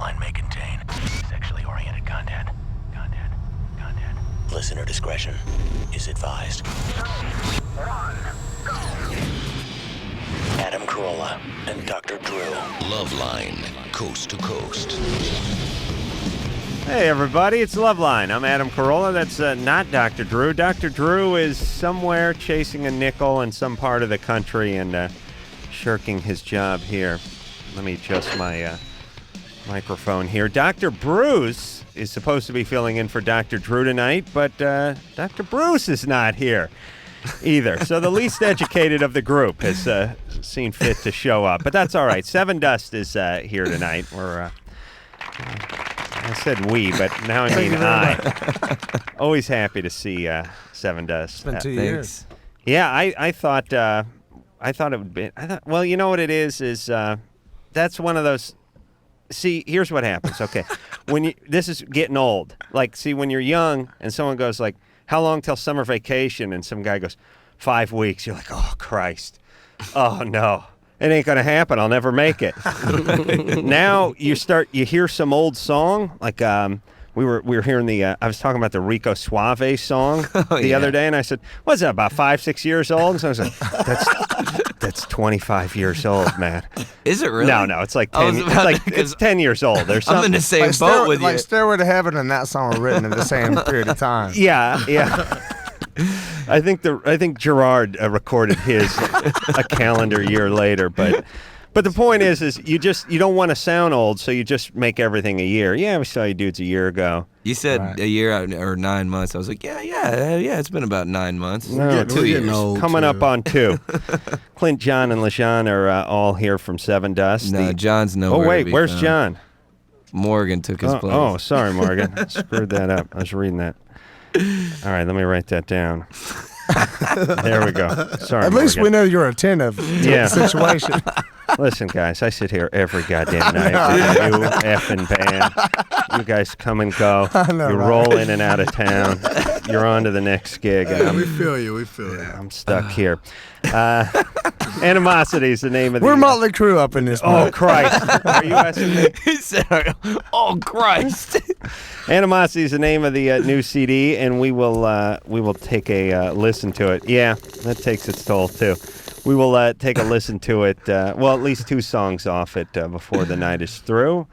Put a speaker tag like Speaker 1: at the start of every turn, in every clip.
Speaker 1: LoveLine may contain sexually oriented content. Listener discretion is advised. 3, 2, 1, go! Adam Carolla and Dr. Drew. LoveLine, coast to coast.
Speaker 2: Hey everybody, it's LoveLine. I'm Adam Carolla. That's not Dr. Drew. Dr. Drew is somewhere chasing a nickel in some part of the country and shirking his job here. Let me adjust my microphone here. Dr. Bruce is supposed to be filling in for Dr. Drew tonight, but Dr. Bruce is not here either. So the least educated of the group has seen fit to show up. But that's all right. Sevendust is here tonight. I said we, but now I mean I. Always happy to see Sevendust.
Speaker 3: It's been 2 years.
Speaker 2: Yeah, I thought it would be. Well, you know what it is that's one of those. See, here's what happens. Okay, this is getting old. Like, see, when you're young and someone goes like, "How long till summer vacation?" and some guy goes, 5 weeks. You're like, "Oh Christ, oh no." It ain't gonna happen. I'll never make it. Now you hear some old song like we were hearing I was talking about the Rico Suave song the other day, and I said, "What's that, about 5-6 years old?" And so I was like, "That's 25 years old, man."
Speaker 3: Is it really?
Speaker 2: No, it's like 10. It's 10 years old. There's something.
Speaker 3: I'm in the same boat with you.
Speaker 4: Like Stairway to Heaven and that song were written in the same period of time.
Speaker 2: Yeah. I think Gerard recorded his a calendar year later, but the point is you don't want to sound old, so you just make everything a year. Yeah, we saw you dudes a year ago.
Speaker 3: You said a year or 9 months. I was like, yeah. It's been about 9 months.
Speaker 2: No,
Speaker 3: 2 years.
Speaker 2: Coming up on 2. Clint, John, and LaJean are all here from Sevendust.
Speaker 3: No, John's nowhere.
Speaker 2: Oh wait, where's John?
Speaker 3: Morgan took his place.
Speaker 2: Oh, sorry, Morgan. I screwed that up. I was reading that. All right, let me write that down. There we go. Sorry,
Speaker 4: At least we know you're attentive to the situation.
Speaker 2: Listen, guys, I sit here every goddamn night with you effing band. You guys come and go. You roll in and out of town. You're on to the next gig.
Speaker 5: We feel you.
Speaker 2: I'm stuck here. Animosity is the name of the...
Speaker 4: We're Motley Crue up in this.
Speaker 2: Oh, Christ. Are you asking me?
Speaker 3: He said, "Oh, Christ."
Speaker 2: Animosity is the name of the new CD, and we will take a listen to it. Yeah, that takes its toll, too. We will take a listen to it, at least 2 songs off it before the night is through.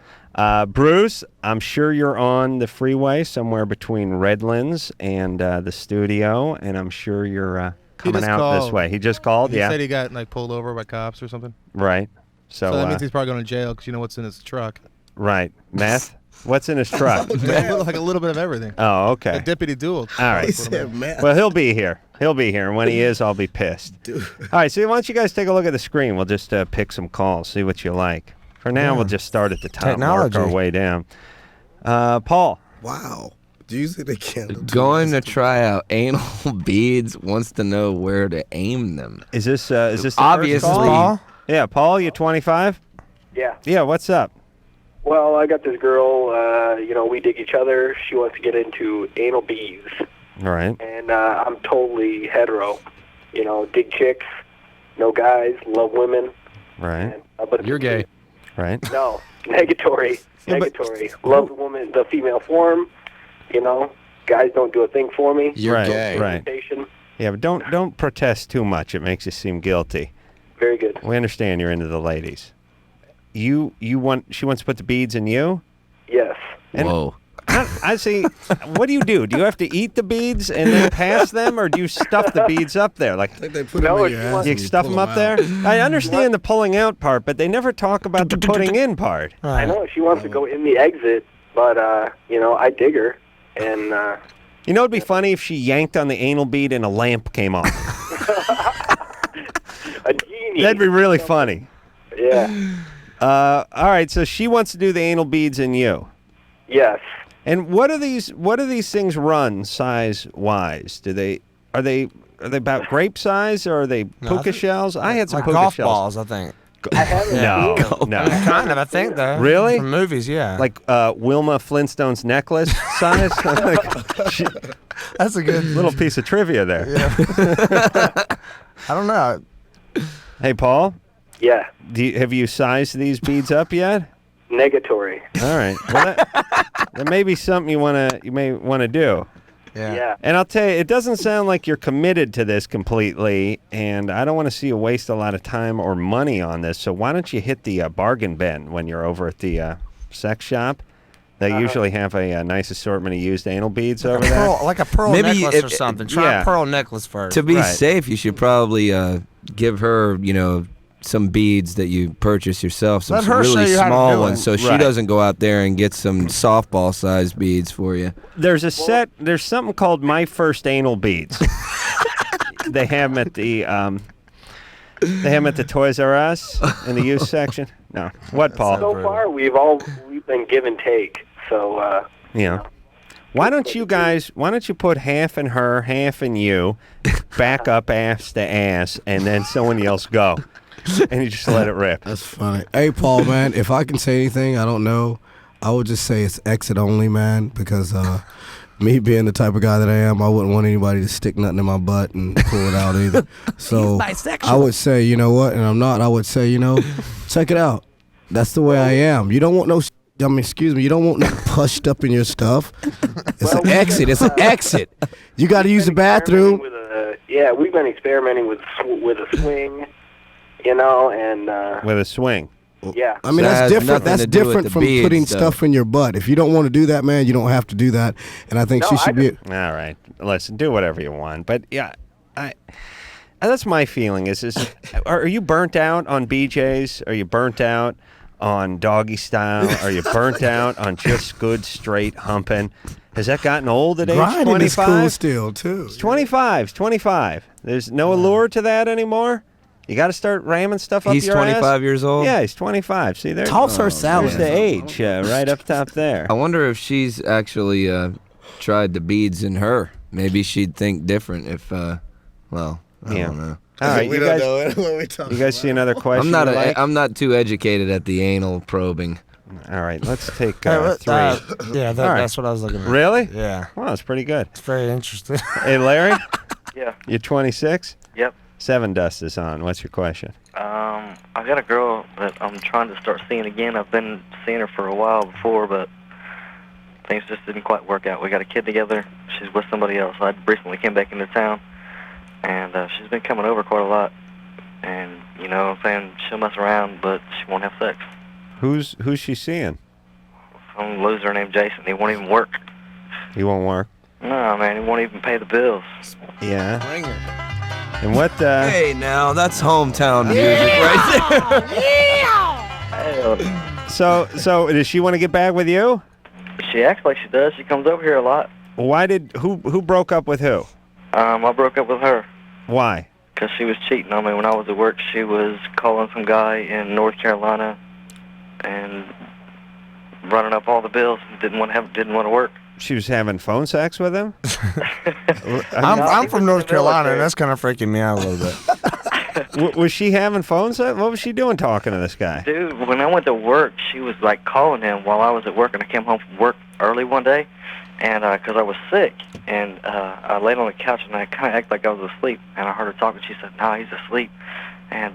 Speaker 2: Bruce, I'm sure you're on the freeway somewhere between Redlands and the studio, and I'm sure you're coming out this way. He just called,
Speaker 5: He said he got pulled over by cops or something.
Speaker 2: Right. So
Speaker 5: that means he's probably going to jail because you know what's in his truck.
Speaker 2: Right. Meth? What's in his truck?
Speaker 5: Like a little bit of everything.
Speaker 2: Oh, okay.
Speaker 5: A deputy duel.
Speaker 2: All right.
Speaker 5: He said meth.
Speaker 2: Well, he'll be here. And when he is, I'll be pissed.
Speaker 5: Dude.
Speaker 2: All right, so why don't you guys take a look at the screen? We'll just pick some calls, see what you like. For now, we'll just start at the top and work our way down. Paul.
Speaker 5: Wow. Do you think they can?
Speaker 3: Going to try out anal beads, wants to know where to aim them.
Speaker 2: Is this the
Speaker 3: obviously
Speaker 2: first call?
Speaker 4: Paul?
Speaker 2: Yeah, Paul, you 25?
Speaker 6: Yeah.
Speaker 2: Yeah, what's up?
Speaker 6: Well, I got this girl, we dig each other. She wants to get into anal beads.
Speaker 2: All right.
Speaker 6: And I'm totally hetero. Dig chicks, no guys, love women.
Speaker 2: Right.
Speaker 6: But
Speaker 3: You're gay.
Speaker 2: Right.
Speaker 6: No, negatory. Love the woman, the female form. Guys don't do a thing for me.
Speaker 3: You're gay.
Speaker 2: Right. Yeah, but don't protest too much. It makes you seem guilty.
Speaker 6: Very good.
Speaker 2: We understand you're into the ladies. She wants to put the beads in you?
Speaker 6: Yes.
Speaker 2: And
Speaker 3: whoa.
Speaker 2: I see. What do? Do you have to eat the beads and then pass them, or do you stuff the beads up there? Like,
Speaker 5: I think they put them in your ass
Speaker 2: you
Speaker 5: and
Speaker 2: stuff
Speaker 5: pull
Speaker 2: them up there? I understand the pulling out part, but they never talk about the putting in part.
Speaker 6: I know she wants to go in the exit, but I dig her, and
Speaker 2: it'd be funny if she yanked on the anal bead and a lamp came on.
Speaker 6: A genie.
Speaker 2: That'd be really funny.
Speaker 6: Yeah.
Speaker 2: All right, so she wants to do the anal beads in you.
Speaker 6: Yes.
Speaker 2: And what do these things run size wise? Are they about grape size, or are they puka shells? I had some
Speaker 4: like
Speaker 2: puka
Speaker 4: golf
Speaker 2: shells.
Speaker 4: balls, I think.
Speaker 6: I haven't.
Speaker 2: No.
Speaker 4: Kind of, I think, though.
Speaker 2: Really?
Speaker 4: From movies, yeah.
Speaker 2: Like Wilma Flintstone's necklace size?
Speaker 4: That's a good
Speaker 2: little piece of trivia there.
Speaker 4: Yeah. I don't know.
Speaker 2: Hey, Paul?
Speaker 6: Yeah.
Speaker 2: Have you sized these beads up yet?
Speaker 6: Negatory.
Speaker 2: All right. Well, that may be something you may want to do.
Speaker 6: Yeah.
Speaker 2: And I'll tell you, it doesn't sound like you're committed to this completely, and I don't want to see you waste a lot of time or money on this. So why don't you hit the bargain bin when you're over at the sex shop? They usually have a nice assortment of used anal beads over there.
Speaker 4: Like a pearl
Speaker 3: Maybe
Speaker 4: necklace or something. Try a pearl necklace first.
Speaker 3: To be
Speaker 2: Right.
Speaker 3: safe, you should probably give her, some beads that you purchase yourself, some
Speaker 4: Let her
Speaker 3: really
Speaker 4: show you how to
Speaker 3: small
Speaker 4: do
Speaker 3: ones,
Speaker 4: it.
Speaker 3: so she
Speaker 2: Right.
Speaker 3: doesn't go out there and get some softball-sized beads for you.
Speaker 2: There's there's something called My First Anal Beads. They have them at the Toys R Us in the used section. No. What, Paul?
Speaker 6: So far, we've been give and take. So,
Speaker 2: Yeah. Why don't you put half in her, half in you, back up ass to ass, and then someone else go. And you just let it rip.
Speaker 5: That's funny. Hey, Paul, man, if I can say anything, I don't know. I would just say it's exit only, man, because me being the type of guy that I am, I wouldn't want anybody to stick nothing in my butt and pull it out either. So I would say, you know what, and I'm not, I would say, check it out. That's the way I am. You don't want no, you don't want no pushed up in your stuff. It's an exit. It's an exit. You got to use the bathroom.
Speaker 6: We've been experimenting with a swing, and
Speaker 2: With a swing.
Speaker 6: yeah.
Speaker 5: I mean,
Speaker 3: So that
Speaker 5: that's
Speaker 3: has
Speaker 5: different.
Speaker 3: nothing
Speaker 5: That's
Speaker 3: to do with
Speaker 5: different
Speaker 3: the
Speaker 5: from
Speaker 3: beads,
Speaker 5: putting
Speaker 3: though.
Speaker 5: stuff in your butt. If you don't want to do that, man, you don't have to do that. And I think
Speaker 6: No,
Speaker 5: she should be.
Speaker 2: All right. Listen, do whatever you want. But, yeah, that's my feeling is are you burnt out on BJ's? Are you burnt out on doggy style? Are you burnt out on just good straight humping? Has that gotten old at age
Speaker 5: Grinding
Speaker 2: 25?
Speaker 5: is cool still too.
Speaker 2: It's 25. It's 25. There's no allure to that anymore. You got to start ramming stuff up
Speaker 3: He's
Speaker 2: your ass.
Speaker 3: 25 years old?
Speaker 2: Yeah, he's 25. See, there's
Speaker 5: Toss her salad.
Speaker 2: the age right up top there.
Speaker 3: I wonder if she's actually tried the beads in her. Maybe she'd think different if, I
Speaker 2: Yeah.
Speaker 3: don't know.
Speaker 2: All right,
Speaker 5: we
Speaker 2: you
Speaker 5: don't
Speaker 2: guys,
Speaker 5: know what we talking
Speaker 2: you guys see another question?
Speaker 3: I'm not too educated at the anal probing.
Speaker 2: All right, let's take three.
Speaker 4: Yeah, that's what I was looking at.
Speaker 2: Really?
Speaker 4: Yeah.
Speaker 2: Wow, that's pretty good.
Speaker 4: It's very interesting.
Speaker 2: Hey, Larry,
Speaker 7: Yeah.
Speaker 2: you're 26?
Speaker 7: Yep.
Speaker 2: Sevendust is on. What's your question?
Speaker 7: I got a girl that I'm trying to start seeing again. I've been seeing her for a while before, but things just didn't quite work out. We got a kid together. She's with somebody else. I recently came back into town, and she's been coming over quite a lot. And, what I'm saying, she'll mess around, but she won't have sex.
Speaker 2: Who's she seeing?
Speaker 7: Some loser named Jason. He won't even work.
Speaker 2: He won't work.
Speaker 7: No, man, he won't even pay the bills.
Speaker 2: Yeah. And what?
Speaker 3: Hey, now that's hometown music right there.
Speaker 2: So does she want to get back with you?
Speaker 7: She acts like she does. She comes over here a lot.
Speaker 2: Who broke up with who?
Speaker 7: I broke up with her
Speaker 2: Why?
Speaker 7: because she was cheating on me when I was at work. She was calling some guy in North Carolina and running up all the bills. Didn't want to work.
Speaker 2: She was having phone sex with him?
Speaker 4: I'm from North Carolina,
Speaker 7: military.
Speaker 4: and that's kind of freaking me out a little bit.
Speaker 2: Was she having phone sex? What was she doing talking to this guy?
Speaker 7: Dude, when I went to work, she was like calling him while I was at work, and I came home from work early one day, and because I was sick, and I laid on the couch, and I kind of acted like I was asleep, and I heard her talking. She said, "No, he's asleep," and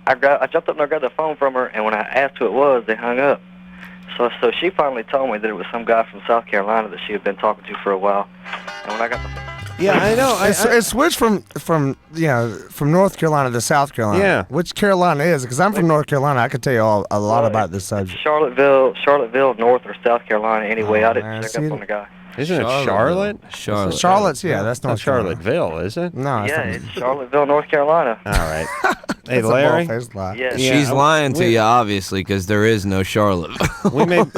Speaker 7: I jumped up and I grabbed the phone from her, and when I asked who it was, they hung up. So she finally told me that it was some guy from South Carolina that she had been talking to for a while, and when I got the
Speaker 2: Yeah, I know.
Speaker 4: It switched from North Carolina to South Carolina.
Speaker 2: Yeah.
Speaker 4: Which Carolina is it? Because I'm from North Carolina. I could tell you a lot about this subject.
Speaker 7: Charlottesville, North or South Carolina. Anyway, I
Speaker 4: man,
Speaker 7: didn't
Speaker 4: see
Speaker 7: check up
Speaker 4: it?
Speaker 7: on the guy.
Speaker 2: Isn't it Charlotte?
Speaker 3: Charlotte.
Speaker 4: Charlotte's, yeah, that's
Speaker 2: Not
Speaker 4: North Carolina.
Speaker 2: Charlottesville, is it?
Speaker 4: No,
Speaker 7: Yeah, it's Charlottesville, North Carolina.
Speaker 2: All right. Hey,
Speaker 4: That's a
Speaker 2: Larry,
Speaker 4: bald-faced lie.
Speaker 7: Yeah.
Speaker 3: She's lying to you, obviously, because there is no Charlotte.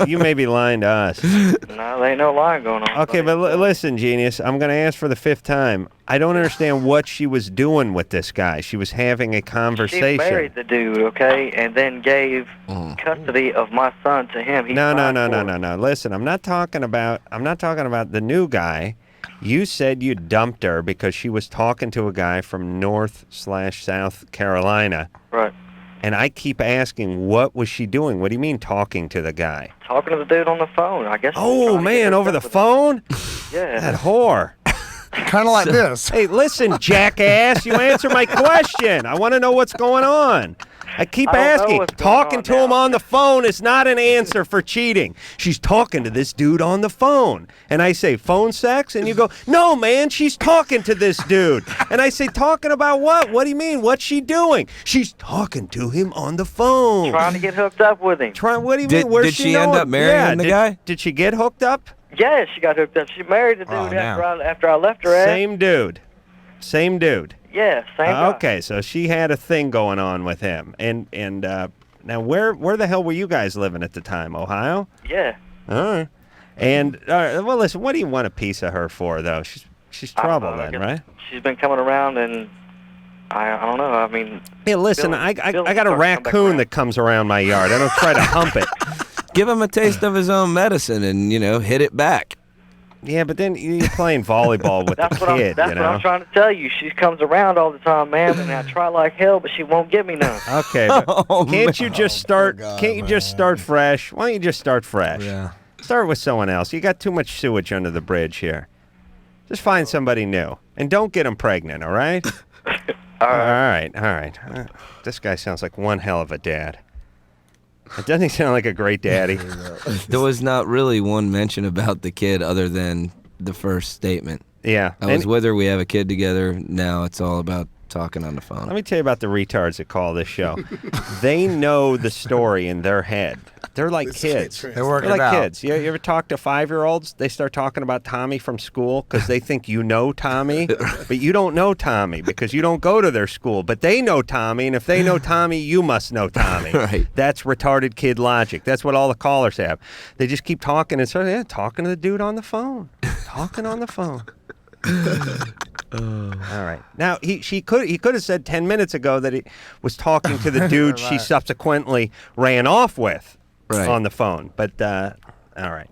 Speaker 2: you may be lying to us.
Speaker 7: No, there ain't no line going on.
Speaker 2: Okay, but listen, genius. I'm going to ask for the 5th time. I don't understand what she was doing with this guy. She was having a
Speaker 7: She
Speaker 2: conversation.
Speaker 7: married the dude, okay, and then gave custody of my son to him. He
Speaker 2: No.
Speaker 7: filed for it.
Speaker 2: Listen, I'm not talking about the new guy. You said you dumped her because she was talking to a guy from North/South Carolina.
Speaker 7: Right.
Speaker 2: And I keep asking, what was she doing? What do you mean talking to the guy?
Speaker 7: Talking to the dude on the phone, I guess.
Speaker 2: Oh, man, over the phone?
Speaker 7: Yeah.
Speaker 2: That whore.
Speaker 4: Kind of like this.
Speaker 2: Hey, listen, jackass, you answer my question. I want to know what's going on. I keep
Speaker 7: I don't know
Speaker 2: asking.
Speaker 7: what's going
Speaker 2: Talking
Speaker 7: on
Speaker 2: to him
Speaker 7: now.
Speaker 2: on the phone is not an answer for cheating. She's talking to this dude on the phone. And I say, phone sex? And you go, no, man, she's talking to this dude. And I say, talking about what? What do you mean? What's she doing? She's talking to him on the phone.
Speaker 7: Trying to get hooked up with him.
Speaker 2: What do you
Speaker 3: Did-
Speaker 2: mean? Where's
Speaker 3: did she end
Speaker 2: going?
Speaker 3: up marrying the guy?
Speaker 2: Did she get hooked up?
Speaker 7: Yeah, she got hooked up. She married the dude after I left her.
Speaker 2: Same dude. Same dude.
Speaker 7: Yeah, same guy.
Speaker 2: Okay, so she had a thing going on with him. And now where the hell were you guys living at the time? Ohio?
Speaker 7: Yeah.
Speaker 2: All right. And well, listen, what do you want a piece of her for, though? She's trouble
Speaker 7: I
Speaker 2: then,
Speaker 7: guess
Speaker 2: right?
Speaker 7: She's been coming around, and I don't know. I mean,
Speaker 2: Hey, listen,
Speaker 7: Bill-
Speaker 2: I
Speaker 7: Bill
Speaker 2: got a
Speaker 7: started to come back
Speaker 2: raccoon
Speaker 7: around.
Speaker 2: that comes around my yard. I don't try to hump it.
Speaker 3: Give him a taste of his own medicine and, hit it back.
Speaker 2: Yeah, but then you're playing volleyball with
Speaker 7: That's
Speaker 2: the
Speaker 7: what
Speaker 2: kid,
Speaker 7: that's
Speaker 2: you
Speaker 7: what
Speaker 2: know?
Speaker 7: I'm trying to tell you. She comes around all the time, man, and I try like hell, but she won't give me none.
Speaker 2: Okay, but
Speaker 3: Oh,
Speaker 2: can't you just start?
Speaker 5: God,
Speaker 2: Can't you just start fresh? Why don't you just start fresh?
Speaker 4: Yeah.
Speaker 2: Start with someone else. You got too much sewage under the bridge here. Just find somebody new, and don't get them pregnant. All right? All right. This guy sounds like one hell of a dad. Doesn't he sound like a great daddy?
Speaker 3: There was not really one mention about the kid other than the first statement.
Speaker 2: Yeah.
Speaker 3: I was with her. We have a kid together. Now it's all about talking on the phone.
Speaker 2: Let me tell you about the retards that call this show. They know the story in their head. They're like kids.
Speaker 4: They work
Speaker 2: They're
Speaker 4: it
Speaker 2: like
Speaker 4: out.
Speaker 2: kids. You ever talk to 5-year-olds? They start talking about Tommy from school because they think you know Tommy, but you don't know Tommy because you don't go to their school. But they know Tommy, and if they know Tommy, you must know Tommy.
Speaker 3: Right.
Speaker 2: That's retarded kid logic. That's what all the callers have. They just keep talking and start talking to the dude on the phone. Talking on the phone. All right. Now he could have said 10 minutes ago that he was talking to the dude she subsequently ran off with
Speaker 3: Right.
Speaker 2: on the phone. But all right.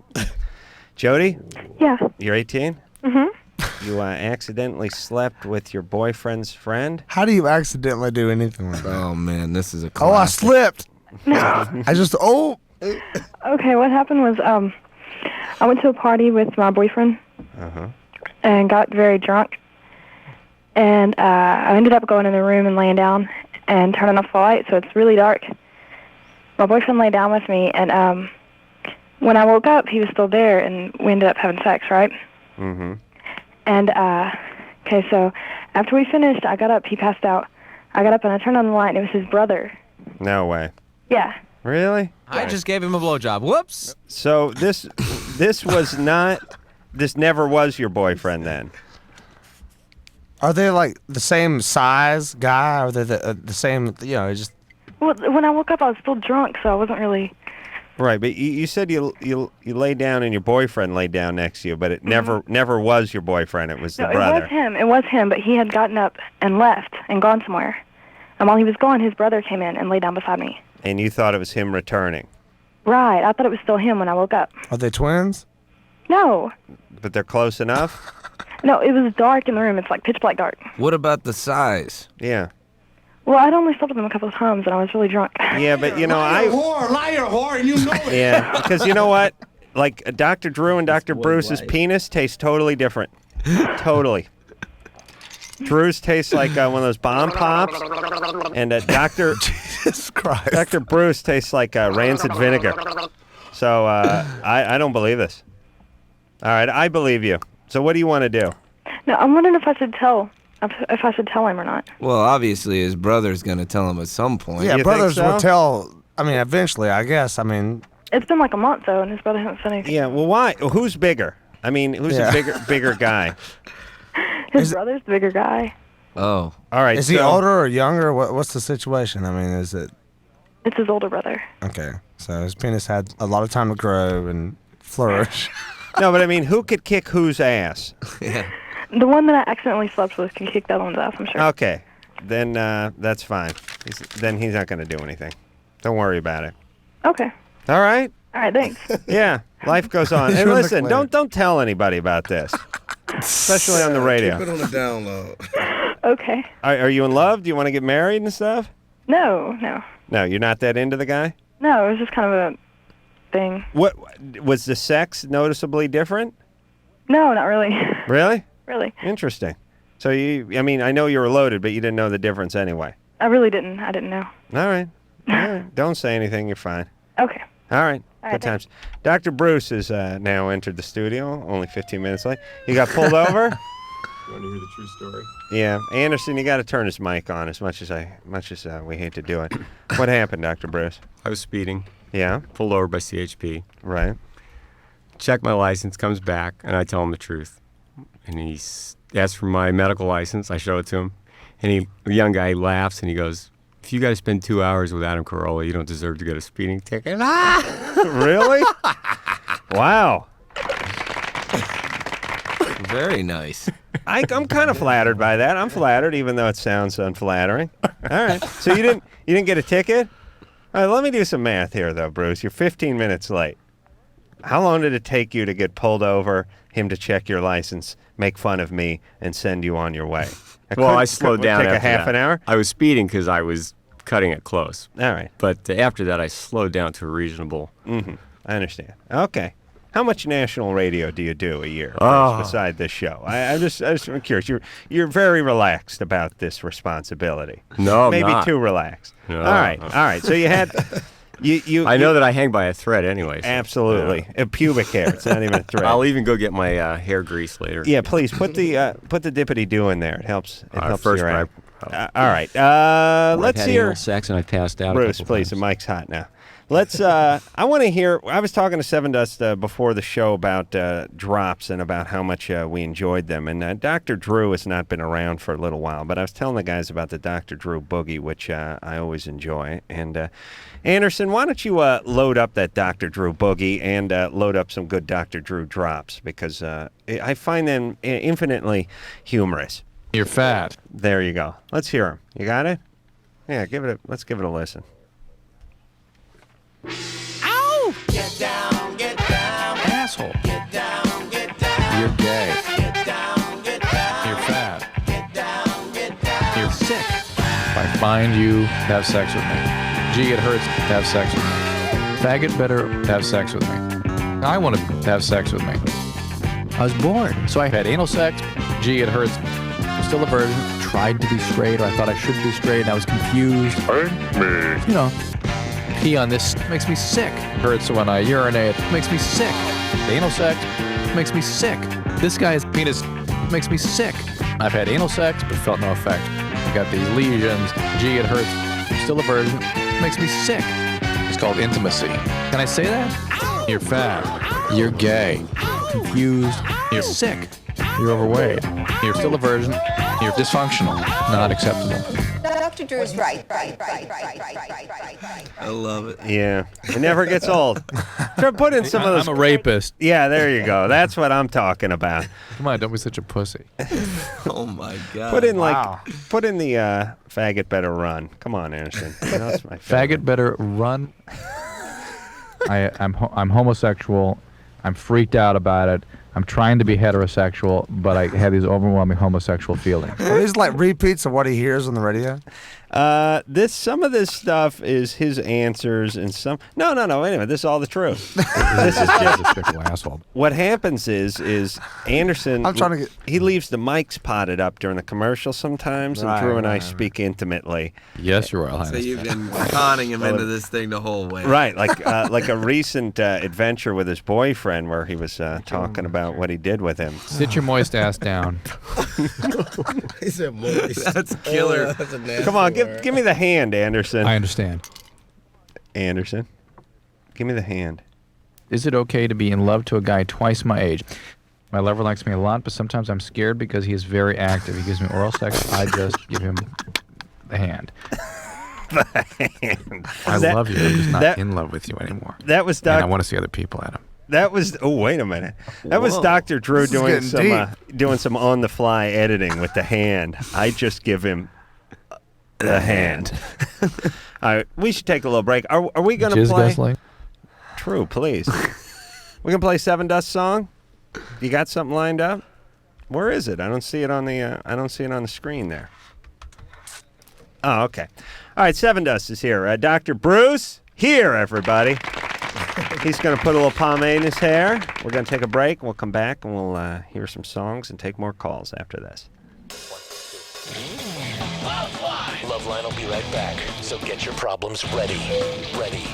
Speaker 2: Jody,
Speaker 8: Yeah.
Speaker 2: you're 18? Mm-hmm. You accidentally slept with your boyfriend's friend?
Speaker 4: How do you accidentally do anything like that?
Speaker 3: Oh, man, this is a
Speaker 4: Oh, I
Speaker 3: classic.
Speaker 4: slipped. I just,
Speaker 8: Okay, what happened was I went to a party with my boyfriend and got very drunk. And I ended up going in the room and laying down and turning off the light, so it's really dark. My boyfriend lay down with me, and when I woke up, he was still there, and we ended up having sex, right?
Speaker 2: Mm-hmm.
Speaker 8: And, okay, so after we finished, I got up, he passed out. I got up and I turned on the light, and it was his brother.
Speaker 2: No way.
Speaker 8: Yeah.
Speaker 2: Really?
Speaker 9: I just gave him a blowjob. Whoops.
Speaker 2: So this never was your boyfriend then?
Speaker 4: are they like the same size guy? Are they the same, just...
Speaker 8: Well, when I woke up, I was still drunk, so I wasn't really...
Speaker 2: Right, but you said you lay down and your boyfriend laid down next to you, but it never was your boyfriend. It was the
Speaker 8: No,
Speaker 2: brother.
Speaker 8: It was him, but he had gotten up and left and gone somewhere. And while he was gone, his brother came in and lay down beside me.
Speaker 2: And you thought it was him returning.
Speaker 8: Right. I thought it was still him when I woke up.
Speaker 4: Are they twins?
Speaker 8: No.
Speaker 2: But they're close enough?
Speaker 8: No, it was dark in the room. It's like pitch black dark.
Speaker 3: What about the size?
Speaker 2: Yeah.
Speaker 8: Well, I'd only slept with him a couple of times, and I was really drunk.
Speaker 2: Yeah, but
Speaker 10: liar, whore, and you know it.
Speaker 2: Yeah, because you know what? Like Dr. Drew and Dr. Bruce's penis taste totally different. Totally. Drew's tastes like one of those bomb pops, and
Speaker 4: Jesus Christ.
Speaker 2: Dr. Bruce tastes like rancid vinegar. So I don't believe this. All right, I believe you. So what do you want to do?
Speaker 8: No, I'm wondering if I should tell him or not.
Speaker 3: Well, obviously his brother's going to tell him at some point.
Speaker 4: Yeah,
Speaker 2: You
Speaker 4: brothers
Speaker 2: think so?
Speaker 4: will tell, eventually, I guess.
Speaker 8: It's been like a month, though, and his brother hasn't said anything.
Speaker 2: Yeah, well, why? Who's bigger? I mean, who's
Speaker 4: Yeah.
Speaker 2: a bigger guy?
Speaker 8: His brother's the bigger guy.
Speaker 3: Oh.
Speaker 2: All right.
Speaker 4: Is he
Speaker 2: so-
Speaker 4: older or younger? What's the situation? Is it...
Speaker 8: It's his older brother.
Speaker 4: Okay, so his penis had a lot of time to grow and flourish.
Speaker 2: No, but I mean, who could kick whose ass?
Speaker 3: Yeah.
Speaker 8: The one that I accidentally slept with can kick the other one's ass, I'm sure.
Speaker 2: Okay, then that's fine. Then he's not going to do anything. Don't worry about it.
Speaker 8: Okay.
Speaker 2: All right.
Speaker 8: All right, thanks.
Speaker 2: Yeah, life goes on. And
Speaker 4: Sure,
Speaker 2: listen,
Speaker 4: McLaren.
Speaker 2: don't tell anybody about this, especially on the radio.
Speaker 5: Put it on the download.
Speaker 8: Okay.
Speaker 2: Are you in love? Do you want to get married and stuff?
Speaker 8: No.
Speaker 2: No, you're not that into the guy.
Speaker 8: No, it was just kind of a thing.
Speaker 2: What was the sex noticeably different?
Speaker 8: No, not really.
Speaker 2: Really?
Speaker 8: Really.
Speaker 2: Interesting. So I know you were loaded, but you didn't know the difference anyway.
Speaker 8: I really didn't. I didn't know.
Speaker 2: All right. All right. Don't say anything. You're fine.
Speaker 8: Okay.
Speaker 2: All right.
Speaker 8: All
Speaker 2: Good
Speaker 8: right,
Speaker 2: times. Dr. Bruce has now entered the studio, only 15 minutes late. He got pulled over.
Speaker 11: You want to hear the true story?
Speaker 2: Yeah. Anderson, you got to turn his mic on as much as we hate to do it. What happened, Dr. Bruce?
Speaker 11: I was speeding.
Speaker 2: Yeah.
Speaker 11: Pulled over by CHP.
Speaker 2: Right.
Speaker 11: Check my license, comes back, and I tell him the truth. And he asks for my medical license. I show it to him. And the young guy laughs, and he goes, if you got to spend 2 hours with Adam Carolla, you don't deserve to get a speeding ticket.
Speaker 2: Really? Wow.
Speaker 3: Very nice.
Speaker 2: I'm kind of flattered by that. I'm flattered, even though it sounds unflattering. All right. So you didn't get a ticket? All right, let me do some math here, though, Bruce. You're 15 minutes late. How long did it take you to get pulled over, him to check your license, make fun of me, and send you on your way?
Speaker 11: I slowed down
Speaker 2: Take
Speaker 11: after
Speaker 2: a half
Speaker 11: that.
Speaker 2: an hour?
Speaker 11: I was speeding because I was cutting it close.
Speaker 2: All right.
Speaker 11: But after that, I slowed down to a reasonable.
Speaker 2: Mm-hmm. I understand. Okay. How much national radio do you do a year beside this show? I'm just curious. You're very relaxed about this responsibility.
Speaker 11: No, I'm
Speaker 2: maybe
Speaker 11: not.
Speaker 2: too relaxed.
Speaker 11: No.
Speaker 2: All right. So you had
Speaker 11: I know that I hang by a thread anyway. So,
Speaker 2: absolutely a pubic hair. It's not even a thread.
Speaker 11: I'll even go get my hair grease later.
Speaker 2: Yeah, please put the dippity do in there. It helps. It helps
Speaker 11: first
Speaker 2: your
Speaker 11: time.
Speaker 2: all right. Let's
Speaker 12: I've had
Speaker 2: hear
Speaker 12: anal sex and I passed out.
Speaker 2: Bruce, please. The mic's hot now. Let's. I want to hear. I was talking to Sevendust before the show about drops and about how much we enjoyed them. And Dr. Drew has not been around for a little while, but I was telling the guys about the Dr. Drew boogie, which I always enjoy. And Anderson, why don't you load up that Dr. Drew boogie and load up some good Dr. Drew drops, because I find them infinitely humorous.
Speaker 13: You're fat.
Speaker 2: There you go. Let's hear them. You got it? Yeah, let's give it a listen.
Speaker 10: Ow! Get down,
Speaker 13: Asshole.
Speaker 10: get down.
Speaker 13: You're gay.
Speaker 10: Get down,
Speaker 13: You're fat.
Speaker 10: get down.
Speaker 13: You're sick. If I find you, have sex with me. Gee, it hurts. Have sex with me. Faggot better have sex with me. I want to have sex with me. I was born, so I had anal sex. Gee, it hurts. I'm still a virgin. Tried to be straight, or I thought I should be straight, and I was confused. You know, pee on this makes me sick. Hurts when I urinate. Makes me sick. Anal sex makes me sick. This guy's penis makes me sick. I've had anal sex, but felt no effect. I got these lesions. Gee, it hurts. I'm still a virgin. Makes me sick. It's called intimacy. Can I say that? You're fat. You're gay. Confused. You're sick. You're overweight. You're still a virgin. You're dysfunctional. Not acceptable.
Speaker 14: Dr. Drew's right.
Speaker 3: I love it.
Speaker 2: Yeah, it never gets old. Try put in some of those.
Speaker 13: I'm a rapist.
Speaker 2: Yeah, there you go. That's what I'm talking about.
Speaker 13: Come on, don't be such a pussy.
Speaker 3: Oh my God.
Speaker 2: Put in the faggot better run. Come on, Anderson. That's my favorite.
Speaker 13: Faggot better run. I'm homosexual. I'm freaked out about it. I'm trying to be heterosexual, but I have these overwhelming homosexual feelings.
Speaker 4: Are these like repeats of what he hears on the radio?
Speaker 2: Some of this stuff is his answers, and some. No. Wait a minute. This is all the truth. This is just
Speaker 13: a fickle asshole.
Speaker 2: What happens is Anderson.
Speaker 4: I'm trying to get.
Speaker 2: He leaves the mics potted up during the commercial sometimes, and Drew and I speak intimately.
Speaker 13: Yes, Your Royal Highness.
Speaker 3: So you've been conning him into this thing the whole way.
Speaker 2: Right, like a recent adventure with his boyfriend where he was talking about what he did with him.
Speaker 13: Sit your moist ass down.
Speaker 5: He said moist.
Speaker 3: That's killer.
Speaker 5: That's a nasty
Speaker 2: Come on,
Speaker 5: word.
Speaker 2: give me the hand, Anderson.
Speaker 13: I understand.
Speaker 2: Anderson, give me the hand.
Speaker 13: Is it okay to be in love to a guy twice my age? My lover likes me a lot, but sometimes I'm scared because he is very active. He gives me oral sex. I just give him the hand.
Speaker 2: The hand.
Speaker 13: I love you. I'm just not in love with you anymore.
Speaker 2: That was
Speaker 13: And I want to see other people, Adam.
Speaker 2: That was. Oh, wait a minute. That was Dr. Drew doing some on the fly editing with the hand. I just give him the hand. All right, we should take a little break. Are we going to play?
Speaker 13: Guzzling?
Speaker 2: True, please. We can play Sevendust song. You got something lined up? Where is it? I don't see it on the. I don't see it on the screen there. Oh, okay. All right, Sevendust is here. Dr. Bruce, here, everybody. He's going to put a little pomade in his hair. We're going to take a break. We'll come back, and we'll hear some songs and take more calls after this.
Speaker 1: Loveline will be right back, so get your problems ready. Ready.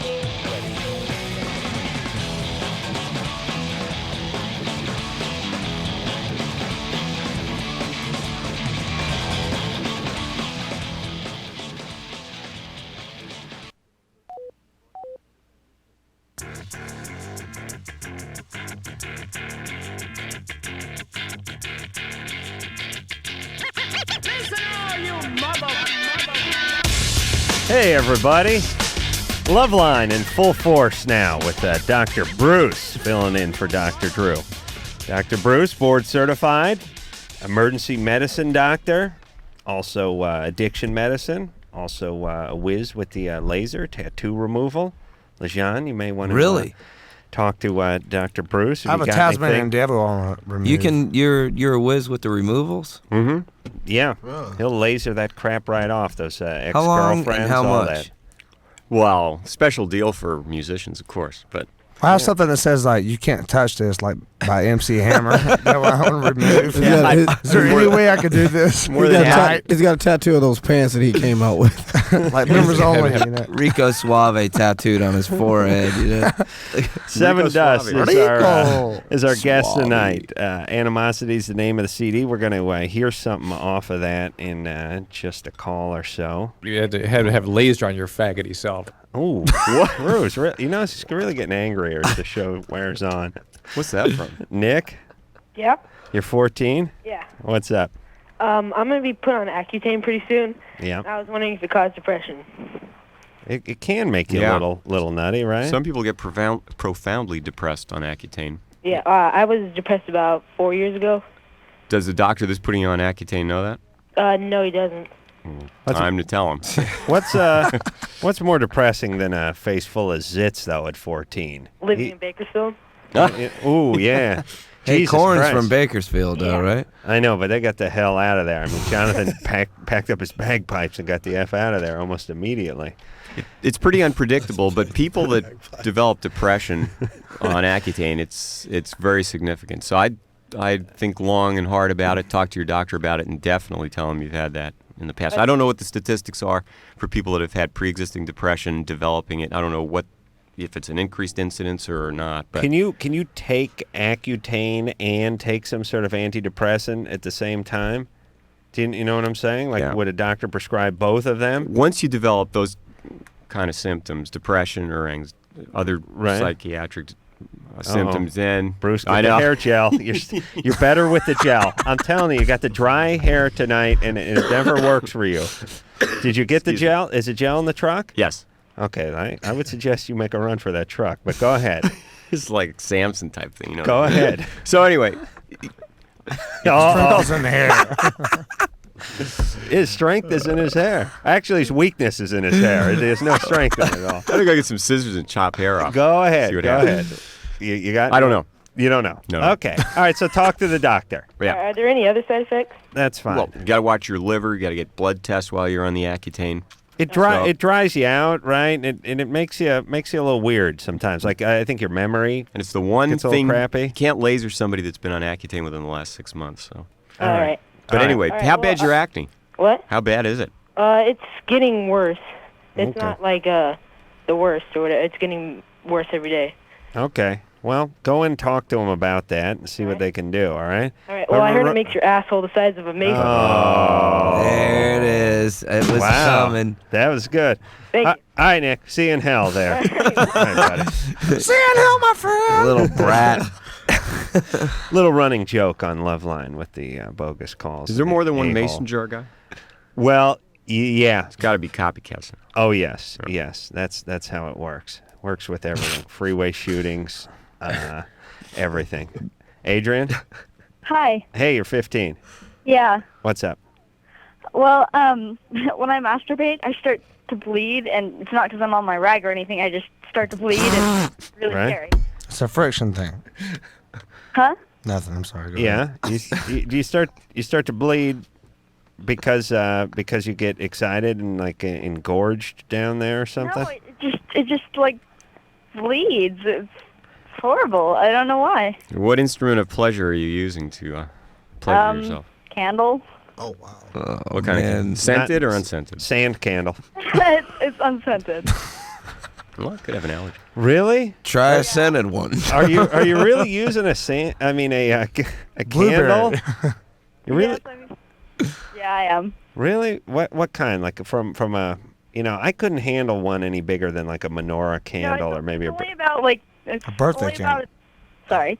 Speaker 2: Hey, everybody. Loveline in full force now with Dr. Bruce filling in for Dr. Drew. Dr. Bruce, board certified, emergency medicine doctor, also addiction medicine, also a whiz with the laser, tattoo removal. Lejean, you may want to
Speaker 3: Really?
Speaker 2: talk to Dr. Bruce.
Speaker 4: I have a Tasmanian devil on removed.
Speaker 3: You're a whiz with the removals?
Speaker 2: Mm-hmm. Yeah. He'll laser that crap right off, those
Speaker 3: How long
Speaker 2: ex-girlfriends,
Speaker 3: and how
Speaker 2: all
Speaker 3: much?
Speaker 2: that.
Speaker 11: Well, special deal for musicians, of course, but
Speaker 4: I have something that says like you can't touch this, like by MC Hammer. That one I want to remove. Is there any way I could do this?
Speaker 5: He's got a tattoo of those pants that he came out with.
Speaker 4: Like members only. You know?
Speaker 3: Rico Suave tattooed on his forehead. You know?
Speaker 2: Sevendust is our guest tonight. Animosity is the name of the CD. We're going to hear something off of that in just a call or so.
Speaker 9: You had to have laser on your faggoty self.
Speaker 2: Oh, Bruce, you know, it's really getting angrier as the show wears on.
Speaker 11: What's that from?
Speaker 2: Nick,
Speaker 12: Yep.
Speaker 2: you're 14?
Speaker 12: Yeah.
Speaker 2: What's up?
Speaker 12: I'm going to be put on Accutane pretty soon.
Speaker 2: Yeah.
Speaker 12: I was wondering if it caused depression.
Speaker 2: It can make you a little nutty, right?
Speaker 11: Some people get profoundly depressed on Accutane.
Speaker 12: Yeah, I was depressed about 4 years ago.
Speaker 11: Does the doctor that's putting you on Accutane know that?
Speaker 12: No, he doesn't.
Speaker 11: Time to tell him.
Speaker 2: What's more depressing than a face full of zits, though, at 14?
Speaker 12: Living in Bakersfield.
Speaker 2: Oh, yeah.
Speaker 3: Hey,
Speaker 2: Jesus
Speaker 3: Corn's
Speaker 2: Christ.
Speaker 3: from Bakersfield, though, right?
Speaker 2: I know, but they got the hell out of there. I mean, Jonathan packed up his bagpipes and got the F out of there almost immediately.
Speaker 11: It's pretty unpredictable, but people that develop depression on Accutane, it's very significant. So I'd think long and hard about it, talk to your doctor about it, and definitely tell him you've had that in the past. I don't know what the statistics are for people that have had pre-existing depression developing it. I don't know if it's an increased incidence or not. But
Speaker 2: Can you take Accutane and take some sort of antidepressant at the same time? Do you know what I'm saying? Like, would a doctor prescribe both of them?
Speaker 11: Once you develop those kind of symptoms, depression or other psychiatric symptoms, then
Speaker 2: Bruce, get the hair gel. You're better with the gel. I'm telling you got the dry hair tonight, and it never works for you. Did you get the gel? Is the gel in the truck?
Speaker 11: Yes.
Speaker 2: Okay, I would suggest you make a run for that truck, but go ahead.
Speaker 11: It's like Samson type thing, you know.
Speaker 2: Go ahead.
Speaker 11: So anyway,
Speaker 4: sprinkles in the hair.
Speaker 2: His strength is in his hair. Actually, his weakness is in his hair. There's no strength in it at all.
Speaker 11: I think I get some scissors and chop hair off.
Speaker 2: Go ahead.
Speaker 11: See what
Speaker 2: Go
Speaker 11: happens.
Speaker 2: ahead. You got?
Speaker 11: I don't know.
Speaker 2: You don't know?
Speaker 11: No.
Speaker 2: Okay. All right. So talk to the doctor.
Speaker 11: Yeah.
Speaker 12: Are there any other side effects?
Speaker 2: That's fine.
Speaker 11: Well, you got to watch your liver. You got to get blood tests while you're on the Accutane.
Speaker 2: It dries you out, right? And it makes you a little weird sometimes. Like I think your memory.
Speaker 11: And it's the one
Speaker 2: gets a
Speaker 11: thing
Speaker 2: little crappy.
Speaker 11: You can't laser somebody that's been on Accutane within the last 6 months. So.
Speaker 12: All right.
Speaker 11: But anyway, how bad's your acne?
Speaker 12: What?
Speaker 11: How bad is it?
Speaker 12: It's getting worse. It's
Speaker 2: Okay.
Speaker 12: not like the worst or whatever. It's getting worse every day.
Speaker 2: Okay. Well, go and talk to them about that and see what they can do. All right.
Speaker 12: All right. Well, I heard it makes your asshole the size of a mason.
Speaker 2: Oh.
Speaker 3: There it is. It was coming.
Speaker 2: That was good.
Speaker 12: Thank you.
Speaker 2: All right, Nick. See you in hell there. All right, buddy.
Speaker 4: See you in hell, my friend.
Speaker 3: Little brat.
Speaker 2: Little running joke on Loveline with the bogus calls.
Speaker 11: Is there more than one
Speaker 2: A-hole.
Speaker 11: mason jar guy?
Speaker 2: Well, yeah.
Speaker 11: It's got to be copycats.
Speaker 2: Oh yes, yes. That's how it works. Works with everything. Freeway shootings, everything. Adrian.
Speaker 14: Hi.
Speaker 2: Hey, you're 15.
Speaker 14: Yeah.
Speaker 2: What's up?
Speaker 14: Well, when I masturbate, I start to bleed, and it's not because I'm on my rag or anything. I just start to bleed, and it's really scary.
Speaker 4: It's a friction thing.
Speaker 14: Huh?
Speaker 4: Nothing. I'm sorry. Go
Speaker 2: Yeah.
Speaker 4: ahead.
Speaker 2: You start to bleed because you get excited and like engorged down there or something.
Speaker 14: No, it just like bleeds. It's horrible. I don't know why.
Speaker 11: What instrument of pleasure are you using to pleasure yourself?
Speaker 14: Candle.
Speaker 5: Oh wow.
Speaker 11: What kind of scented or unscented?
Speaker 2: Sand candle.
Speaker 14: It's unscented.
Speaker 11: Well, I could have an allergy.
Speaker 2: Really?
Speaker 3: Try a scented one.
Speaker 2: Are you really using a sand? I mean a candle? You really?
Speaker 14: Yeah, I am.
Speaker 2: Really? What kind? Like from a I couldn't handle one any bigger than like a menorah candle or maybe
Speaker 14: It's only about like a
Speaker 2: birthday
Speaker 14: only
Speaker 2: candle.
Speaker 14: about, Sorry,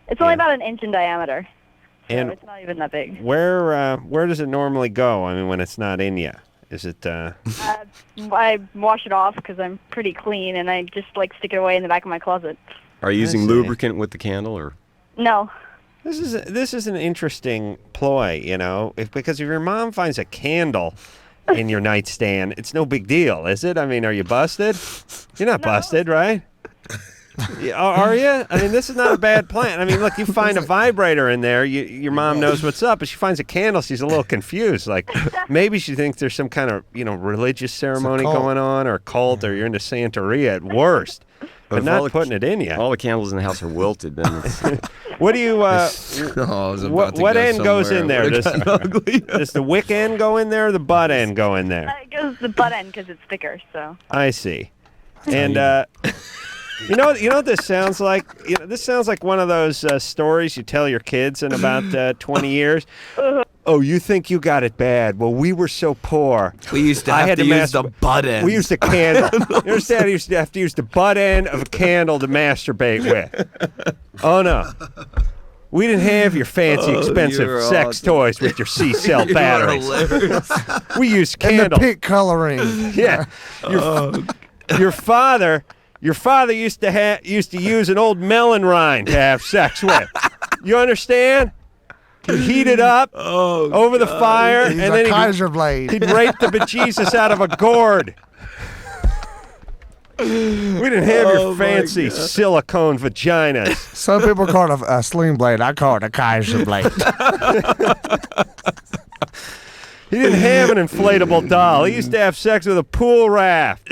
Speaker 14: it's only about an inch in diameter. So
Speaker 2: And
Speaker 14: it's not even that big.
Speaker 2: where does it normally go? I mean, when it's not in you, is it?
Speaker 14: I wash it off because I'm pretty clean, and I just like stick it away in the back of my closet.
Speaker 11: Are you using
Speaker 2: see.
Speaker 11: lubricant with the candle or?
Speaker 14: No.
Speaker 2: This is an interesting ploy, because if your mom finds a candle in your nightstand, it's no big deal, is it? I mean, are you busted? You're not busted, right? Are you? I mean, this is not a bad plan. I mean, look, you find a vibrator in there, your mom knows what's up, but she finds a candle, she's a little confused. Like, maybe she thinks there's some kind of, religious ceremony
Speaker 11: cult.
Speaker 2: going on or cult or you're into Santeria at worst. But
Speaker 11: if
Speaker 2: not
Speaker 11: all the-
Speaker 2: putting it in you.
Speaker 11: All the candles in the house are wilted. Then it's,
Speaker 2: What do you?
Speaker 3: I was about
Speaker 2: what
Speaker 3: to
Speaker 2: what
Speaker 3: go
Speaker 2: end goes in
Speaker 3: somewhere.
Speaker 2: there?
Speaker 3: Would've gotten ugly.
Speaker 2: Does the wick end go in there, or the butt end go in there?
Speaker 14: It goes the butt end because it's thicker. So.
Speaker 2: I see. And you know what this sounds like? This sounds like one of those stories you tell your kids in about 20 years. Oh, you think you got it bad? Well, we were so poor.
Speaker 3: We used to
Speaker 2: I
Speaker 3: have
Speaker 2: had
Speaker 3: to use the
Speaker 2: masturbate.
Speaker 3: butt end.
Speaker 2: We used a candle. You understand? I used to have to use the butt end of a candle to masturbate with. Oh, no. We didn't have your fancy, expensive
Speaker 4: you're
Speaker 2: sex
Speaker 4: awesome.
Speaker 2: toys with your C-cell
Speaker 4: You are
Speaker 2: batteries.
Speaker 4: hilarious.
Speaker 2: We used
Speaker 4: And the
Speaker 2: candle.
Speaker 4: pink coloring.
Speaker 2: Yeah. Your father used to use an old melon rind to have sex with. You understand? He'd heat it up over the fire,
Speaker 4: He's
Speaker 2: and
Speaker 4: a
Speaker 2: then
Speaker 4: Kaiser blade.
Speaker 2: he'd rape the bejesus out of a gourd. We didn't have your fancy silicone vaginas.
Speaker 4: Some people call it a sling blade. I call it a Kaiser blade.
Speaker 2: He didn't have an inflatable doll. He used to have sex with a pool raft.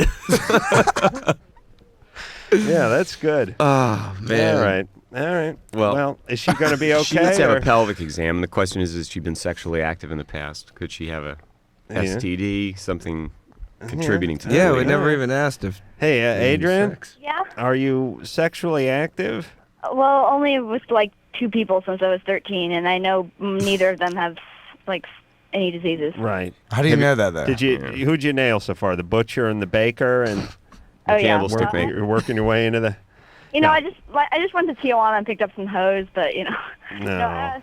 Speaker 2: Yeah, that's good.
Speaker 3: Oh, man.
Speaker 2: All right. Well, is she going to be okay?
Speaker 11: She needs to have
Speaker 2: or-
Speaker 11: a pelvic exam. The question is, has she been sexually active in the past? Could she have a
Speaker 2: Yeah.
Speaker 11: STD, something contributing to that?
Speaker 3: Yeah, we never even asked if.
Speaker 2: Hey, Adrian?
Speaker 14: Yeah.
Speaker 2: Are you sexually active?
Speaker 14: Well, only with like 2 people since I was 13, and I know neither of them have like any diseases.
Speaker 2: Right.
Speaker 4: How do you know that, though?
Speaker 2: Who'd you nail so far? The butcher and the baker and
Speaker 14: Oh, yeah.
Speaker 11: candlestick
Speaker 14: Well,
Speaker 11: maker.
Speaker 2: You're working your way into the...
Speaker 14: I just went to Tijuana and picked up some hose, but
Speaker 2: No.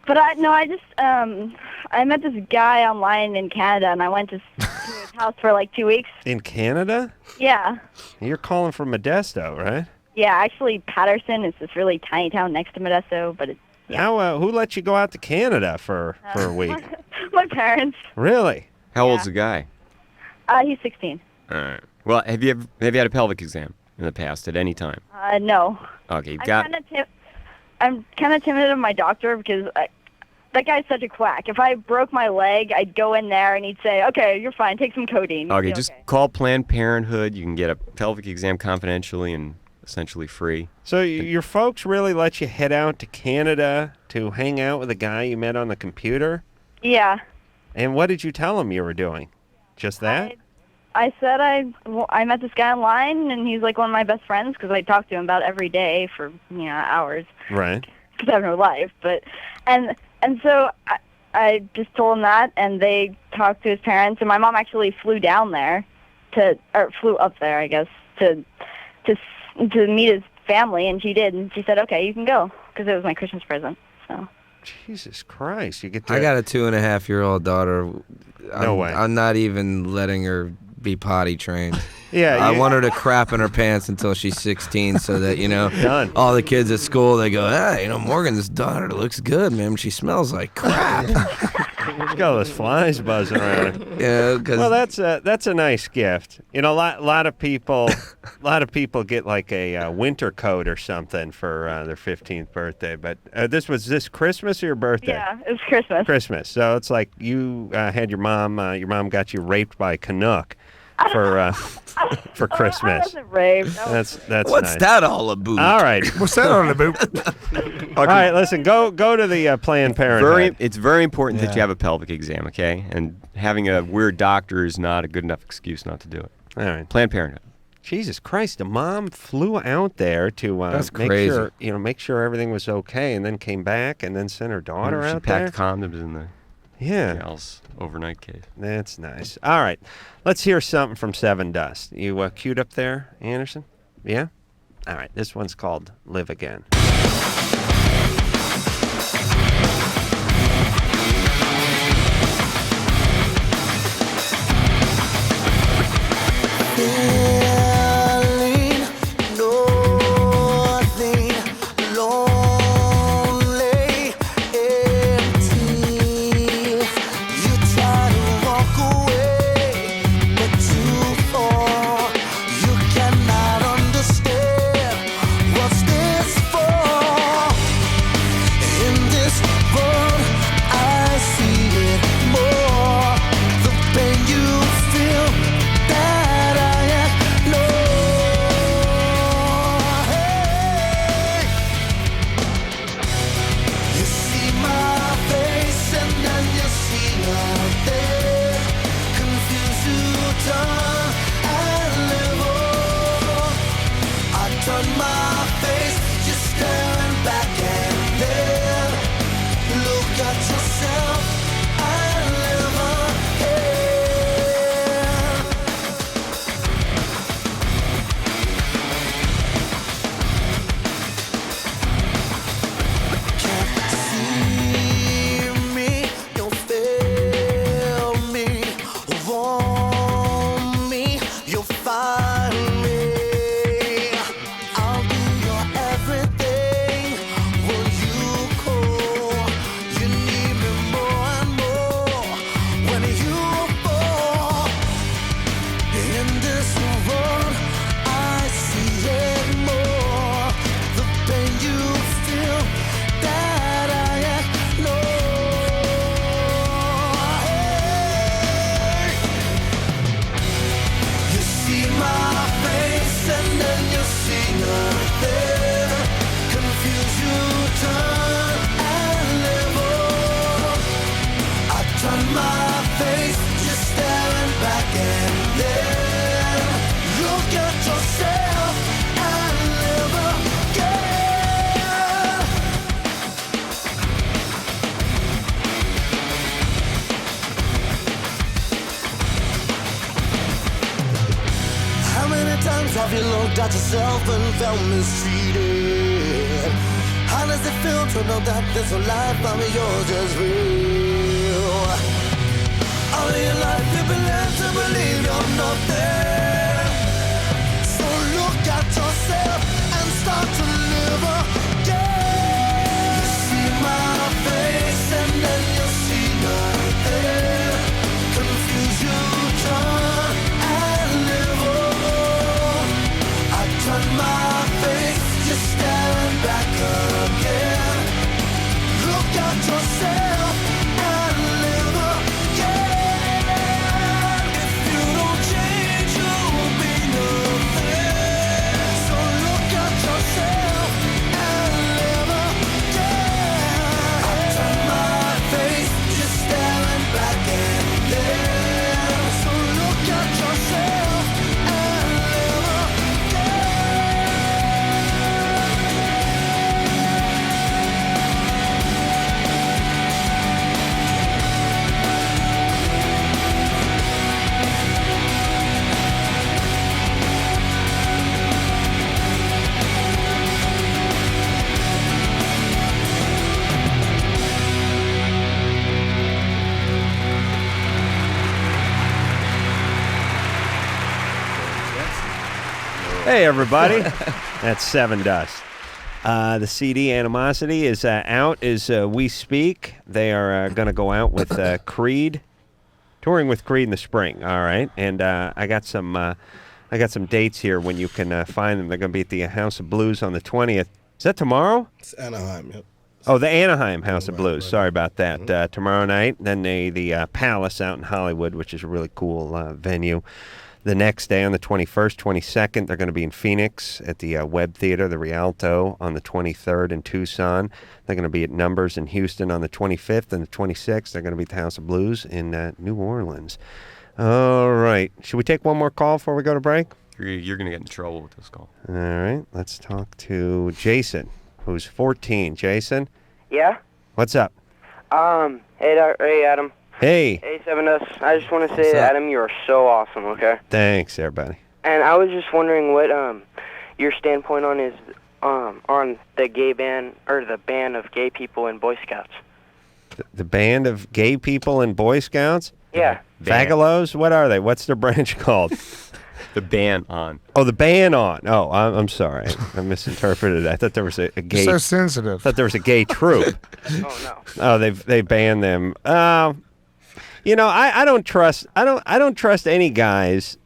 Speaker 14: But I met this guy online in Canada, and I went to his house for like 2 weeks.
Speaker 2: In Canada?
Speaker 14: Yeah.
Speaker 2: You're calling from Modesto, right?
Speaker 14: Yeah, actually, Patterson is this really tiny town next to Modesto, but it's
Speaker 2: How? Who let you go out to Canada for a week?
Speaker 14: my parents.
Speaker 2: Really?
Speaker 11: How old's the guy?
Speaker 14: He's 16.
Speaker 11: All right. Well, have you had a pelvic exam in the past at any time?
Speaker 14: No.
Speaker 11: Okay, you've
Speaker 14: I'm
Speaker 11: got.
Speaker 14: kind of timid of my doctor because that guy's such a quack. If I broke my leg, I'd go in there and he'd say, "Okay, you're fine. Take some codeine."
Speaker 11: Okay,
Speaker 14: You'll be
Speaker 11: just call Planned Parenthood. You can get a pelvic exam confidentially and essentially free.
Speaker 2: So your folks really let you head out to Canada to hang out with a guy you met on the computer?
Speaker 14: Yeah.
Speaker 2: And what did you tell him you were doing? Just that?
Speaker 14: I said I met this guy online, and he's like one of my best friends because I talk to him about every day for hours
Speaker 2: Right.
Speaker 14: because I have no life. But and so I just told him that, and they talked to his parents, and my mom actually flew down there flew up there, I guess, to meet his family, and she did, and she said, "Okay, you can go," because it was my Christmas present. So.
Speaker 2: Jesus Christ! You get to...
Speaker 3: I got a 2.5-year-old daughter.
Speaker 2: No way.
Speaker 3: I'm not even letting her be potty trained.
Speaker 2: Yeah,
Speaker 3: I want her to crap in her pants until she's 16 so that,
Speaker 2: Done.
Speaker 3: all the kids at school, they go, hey, Morgan's daughter looks good, man. She smells like crap.
Speaker 2: She's got all those flies buzzing around her.
Speaker 3: Yeah, 'cause-
Speaker 2: Well, that's a nice gift. A lot of people get like a winter coat or something for their 15th birthday. But this Christmas or your birthday?
Speaker 14: Yeah, it was Christmas.
Speaker 2: Christmas. So it's like you had your mom got you raped by a Canuck. for Christmas.
Speaker 14: I wasn't raped. No.
Speaker 2: That's
Speaker 3: What's
Speaker 2: nice.
Speaker 3: that all about?
Speaker 2: All right.
Speaker 4: What's that on the boot?
Speaker 2: All right, listen. Go to the Planned Parenthood.
Speaker 11: It's very important that you have a pelvic exam, okay? And having a weird doctor is not a good enough excuse not to do it.
Speaker 2: All right.
Speaker 11: Planned Parenthood.
Speaker 2: Jesus Christ! The mom flew out there to
Speaker 3: That's
Speaker 2: make
Speaker 3: crazy.
Speaker 2: sure make sure everything was okay, and then came back, and then sent her daughter
Speaker 11: She
Speaker 2: out there.
Speaker 11: packed condoms in the gal's overnight case.
Speaker 2: That's nice. All right, let's hear something from Sevendust. You queued up there, Anderson? Yeah. All right, this one's called "Live Again."
Speaker 10: Feeling nothing, lonely, empty. You try to walk away, but too far. You cannot understand what's this for. In this world, I see it more. The pain you feel. That I know. Hey. You see my face and then you see nothing. Confused you turn and live on. I turn my face, just staring back and then look at yourself and live again. See me, you feel me, want me, you'll find me. I'll be your everything when you call. You need me more and more when you fall. In this world, I see it more. The pain you feel. That I know. Hey. You see my face and then you see nothing. Confused you turn and live on. I turn my face, just staring back and then look at yourself and live again. How many times have you looked at yourself and felt mistreated? How does it feel to know that this whole life of yours is real? All of your life you've been led to believe you're nothing. So look at yourself and start to live again. You see my face and then you see nothing. Confuse you, turn and live on. I turn my face, just staring back again. Look at yourself and live again. If you don't change, you'll be nothing. So look at yourself and live again. I turn my face, just staring back and then. So look at yourself and live
Speaker 2: Hey, everybody. That's Sevendust. The CD Animosity is out as we speak. They are going to go out with Creed, touring with Creed in the spring. All right, and I got some dates here when you can find them. They're going to be at the House of Blues on the 20th. Is that tomorrow?
Speaker 5: It's Anaheim, yep.
Speaker 2: Oh, the Anaheim House of Blues. Sorry about that. Tomorrow night. Then the Palace out in Hollywood, which is a really cool venue. The next day on the 21st, 22nd, they're going to be in Phoenix at the Webb Theater, the Rialto, on the 23rd in Tucson. They're going to be at Numbers in Houston on the 25th and the 26th. They're going to be at the House of Blues in New Orleans. All right. Should we take one more call before we go to break?
Speaker 11: You're going to get in trouble with this call.
Speaker 2: All right. Let's talk to Jason, who's 14. Jason?
Speaker 15: Yeah?
Speaker 2: What's up?
Speaker 15: Hey, Adam.
Speaker 2: Hey.
Speaker 15: Hey, Sevendust. I just want to say, Adam, you are so awesome, okay?
Speaker 2: Thanks, everybody.
Speaker 15: And I was just wondering what your standpoint on is on the gay ban, or the ban of gay people in Boy Scouts.
Speaker 2: The band of gay people in Boy Scouts?
Speaker 15: Yeah.
Speaker 2: Fagalos? What are they? What's their branch called?
Speaker 11: The ban on.
Speaker 2: Oh, the ban on. Oh, I'm sorry. I misinterpreted it. I thought there was a gay.
Speaker 4: So sensitive.
Speaker 2: I thought there was a gay troop.
Speaker 15: Oh no.
Speaker 2: Oh, they banned them. I don't trust any guys